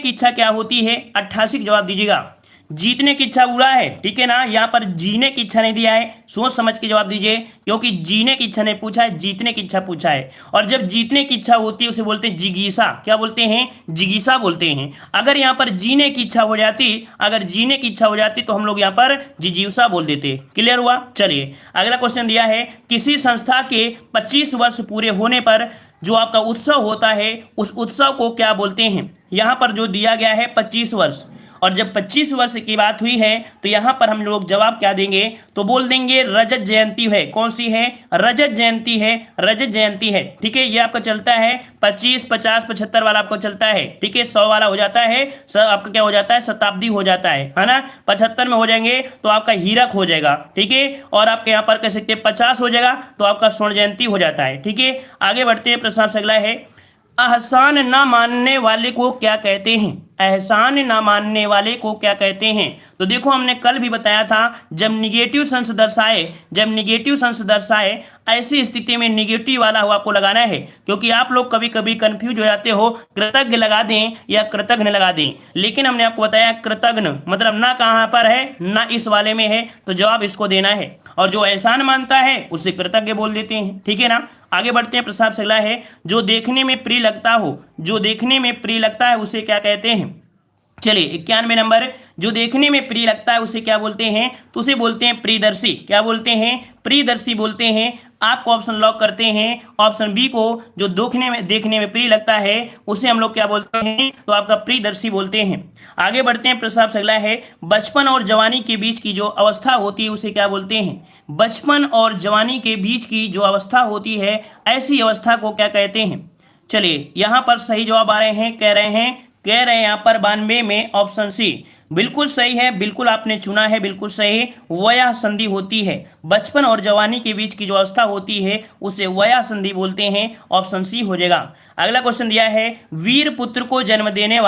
इच्छा क्या होती है? 88 जवाब दीजिएगा। जीतने की इच्छा बुरा है, ठीक है ना। यहाँ पर जीने की इच्छा नहीं दिया है, सोच समझ के जवाब दीजिए, क्योंकि जीने की इच्छा नहीं पूछा है, जीतने की इच्छा पूछा है। और जब जीतने की इच्छा होती है उसे बोलते हैं जिगीसा। क्या बोलते हैं? जिगीसा बोलते हैं। अगर यहाँ पर जीने की इच्छा हो जाती तो हम लोग यहाँ पर जिजीवसा बोल देते। क्लियर हुआ? चलिए, अगला क्वेश्चन दिया है, किसी संस्था के 25 वर्ष पूरे होने पर जो आपका उत्सव होता है उस उत्सव को क्या बोलते हैं? यहाँ पर जो दिया गया है 25 वर्ष, और जब 25 वर्ष की बात हुई है तो यहाँ पर हम लोग जवाब क्या देंगे? तो बोल देंगे रजत जयंती है। कौन सी है? रजत जयंती है। ठीक है, ये आपका चलता है 25, 50, 75 वाला आपको चलता है। ठीक है, 100 वाला हो जाता है, आपका क्या हो जाता है? शताब्दी हो जाता है ना। 75 में हो जाएंगे तो आपका हीरक हो जाएगा। ठीक है, और आपके यहाँ पर कह सकते हैं 50 हो जाएगा तो आपका स्वर्ण जयंती हो जाता है। ठीक है, आगे बढ़ते हैं। प्रश्न अगला है, एहसान ना मानने वाले को क्या कहते हैं? एहसान ना मानने वाले को क्या कहते हैं? तो देखो, हमने कल भी बताया था, जब निगेटिव सेंस दर्शाए ऐसी स्थिति में निगेटिव वाला हुआ आपको लगाना है, क्योंकि आप लोग कभी कभी कंफ्यूज हो जाते हो, कृतज्ञ लगा दें या कृतघ्न लगा दें। लेकिन हमने आपको बताया कृतघ्न मतलब ना कहाँ पर है, ना इस वाले में है, तो जवाब इसको देना है। और जो एहसान मानता है उसे कृतज्ञ बोल देते हैं। ठीक है ना, आगे बढ़ते हैं। प्रश्न अगला है, जो देखने में प्रिय लगता है उसे क्या कहते हैं? चलिए 91 नंबर, जो देखने में प्रिय लगता है उसे क्या बोलते हैं? तो उसे बोलते हैं प्रियदर्शी। क्या बोलते हैं? प्रियदर्शी बोलते हैं। आपको ऑप्शन लॉक करते हैं, ऑप्शन बी को, जो देखने में प्रिय लगता है उसे हम लोग क्या बोलते हैं? तो आपका प्रियदर्शी बोलते हैं। आगे बढ़ते हैं। प्रश्न अगला है, बचपन और जवानी के बीच की जो अवस्था होती है उसे क्या बोलते हैं? बचपन और जवानी के बीच की जो अवस्था होती है ऐसी अवस्था को क्या कहते हैं? चलिए, यहाँ पर सही जवाब आ रहे हैं, कह रहे हैं यहाँ पर 92 में ऑप्शन सी बिल्कुल सही है। बिल्कुल आपने चुना है, बिल्कुल सही। वया संधि होती है, बचपन और जवानी के बीच की जो अवस्था होती है उसे वया संधि बोलते हैं। ऑप्शन सी हो जाएगा। अगला क्वेश्चन दिया है, वीर पुत्र को जन्म देने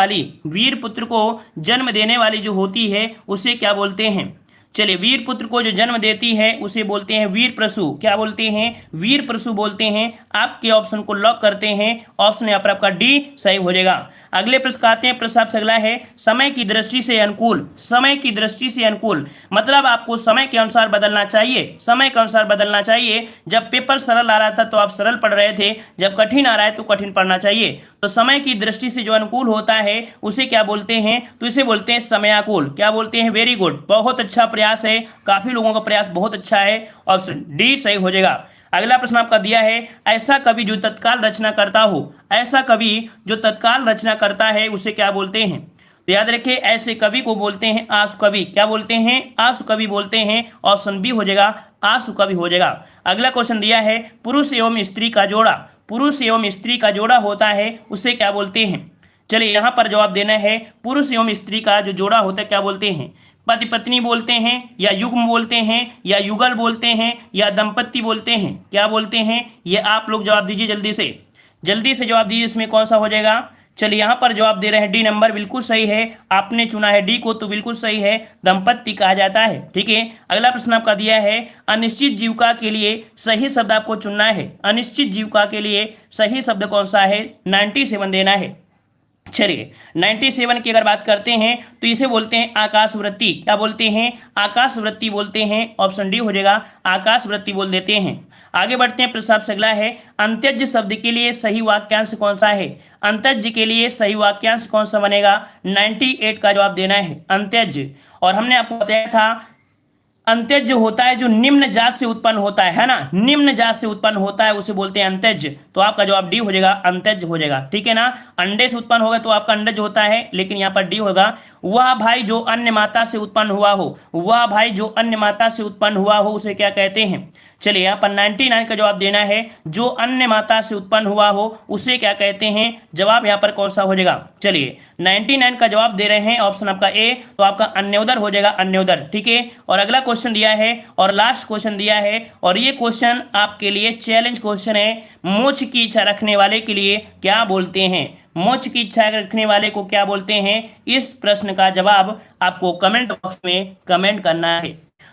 वाली जो होती है उसे क्या बोलते हैं? चलिए, वीर पुत्र को जो जन्म देती है उसे बोलते हैं वीर प्रसू। क्या बोलते हैं? वीर प्रसू बोलते हैं। आपके ऑप्शन को लॉक करते हैं, ऑप्शन यहाँ पर आपका डी सही हो जाएगा। अगले प्रश्न आते हैं। प्रश्न अगला है, समय की दृष्टि से अनुकूल मतलब आपको समय के अनुसार बदलना चाहिए। जब पेपर सरल आ रहा था तो आप सरल पढ़ रहे थे, जब कठिन आ रहा है तो कठिन पढ़ना चाहिए। तो समय की दृष्टि से जो अनुकूल होता है उसे क्या बोलते हैं? तो इसे बोलते हैं समयाकुल। क्या बोलते हैं? वेरी गुड, बहुत अच्छा प्रयास है, काफी लोगों का प्रयास बहुत अच्छा है। ऑप्शन डी सही हो जाएगा। अगला प्रश्न आपका दिया है, ऐसा कवि जो तत्काल रचना करता है उसे क्या बोलते हैं? तो याद रखिए, ऐसे कवि को बोलते हैं आशु कवि। क्या बोलते हैं? आशु कवि बोलते हैं। ऑप्शन बी हो जाएगा, आशु कवि हो जाएगा। अगला क्वेश्चन दिया है, पुरुष एवं स्त्री का जोड़ा होता है उसे क्या बोलते हैं? चलिए, यहाँ पर जवाब देना है, पुरुष एवं स्त्री का जो जोड़ा होता है क्या बोलते हैं? पति पत्नी बोलते हैं, या युग्म बोलते हैं, या युगल बोलते हैं, या दंपत्ति बोलते हैं? क्या बोलते हैं? ये आप लोग जवाब दीजिए, जल्दी से जवाब दीजिए, इसमें कौन सा हो जाएगा? चलिए, यहाँ पर जवाब दे रहे हैं डी नंबर, बिल्कुल सही है। आपने चुना है डी को, तो बिल्कुल सही है, दंपत्ति कहा जाता है। ठीक है, अगला प्रश्न आपका दिया है, अनिश्चित जीविका के लिए सही शब्द आपको चुनना है। अनिश्चित जीविका के लिए सही शब्द कौन सा है? 97 देना है। चलिए 97 की अगर बात करते हैं तो इसे बोलते हैं आकाश वृत्ति। क्या बोलते हैं? आकाश वृत्ति बोलते हैं। ऑप्शन डी हो जाएगा, आकाश वृत्ति बोल देते हैं। आगे बढ़ते हैं, प्रश्न आपसे अगला है, अंत्यज शब्द के लिए सही वाक्यांश कौन सा है? अंत्यज के लिए सही वाक्यांश कौन सा बनेगा? 98 का जवाब देना है, अंत्यज। और हमने आपको बताया था अंत्यज जो होता है जो निम्न जात से उत्पन्न होता है ना, निम्न जात से उत्पन्न होता है उसे बोलते हैं अंत्यज। तो आपका जवाब डी हो जाएगा, अंत्यज हो जाएगा। ठीक है ना, अंडे से उत्पन्न होगा तो आपका अंडज होता है, लेकिन यहाँ पर डी होगा। वह भाई जो अन्य माता से उत्पन्न हुआ हो, वह भाई जो अन्य माता से उत्पन्न हुआ हो उसे क्या कहते हैं? चलिए यहाँ पर 99 का जवाब देना है, जो अन्य माता से उत्पन्न हुआ हो उसे क्या कहते हैं? जवाब यहाँ पर कौन सा हो जाएगा? चलिए 99 का जवाब दे रहे हैं ऑप्शन आपका ए, तो आपका अन्योदर हो जाएगा, अन्योदर। ठीक है, और अगला क्वेश्चन दिया है और लास्ट क्वेश्चन दिया है, और ये क्वेश्चन आपके लिए चैलेंज क्वेश्चन है। मोक्ष की इच्छा रखने वाले के लिए क्या बोलते हैं? मोक्ष की इच्छा रखने वाले को क्या बोलते हैं? इस प्रश्न का जवाब आपको कमेंट बॉक्स में कमेंट करना है।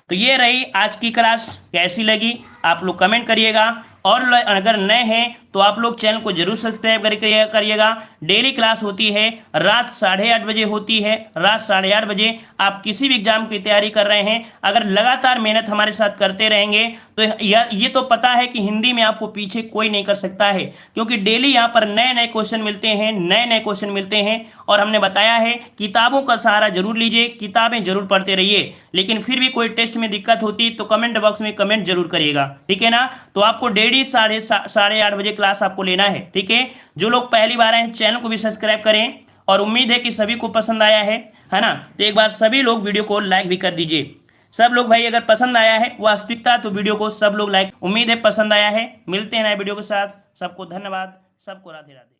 तो ये रही आज की क्लास, कैसी लगी आप लोग कमेंट करिएगा। और अगर नए हैं तो आप लोग चैनल को जरूर सब्सक्राइब करिएगा। डेली क्लास होती है, रात 8:30 बजे होती है, रात 8:30 बजे। आप किसी भी एग्जाम की तैयारी कर रहे हैं, अगर लगातार मेहनत हमारे साथ करते रहेंगे तो ये तो पता है कि हिंदी में आपको पीछे कोई नहीं कर सकता है, क्योंकि डेली यहाँ पर नए नए क्वेश्चन मिलते हैं, नए नए क्वेश्चन मिलते हैं। और हमने बताया है किताबों का सहारा जरूर लीजिए, किताबें जरूर पढ़ते रहिए, लेकिन फिर भी कोई टेस्ट में दिक्कत होती तो कमेंट बॉक्स में कमेंट जरूर करिएगा। ठीक है ना, तो आपको डेली 8:30 बजे क्लास आपको लेना है। ठीक है, जो लोग पहली बार आए हैं चैनल को भी सब्सक्राइब करें, और उम्मीद है कि सभी को पसंद आया है ना। तो एक बार सभी लोग वीडियो को लाइक भी कर दीजिए। सब लोग भाई अगर पसंद आया है वास्तविकता तो वीडियो को सब लोग लाइक, उम्मीद है पसंद आया है। मिलते हैं नए वीडियो के साथ, सबको धन्यवाद, सबको राधे राधे।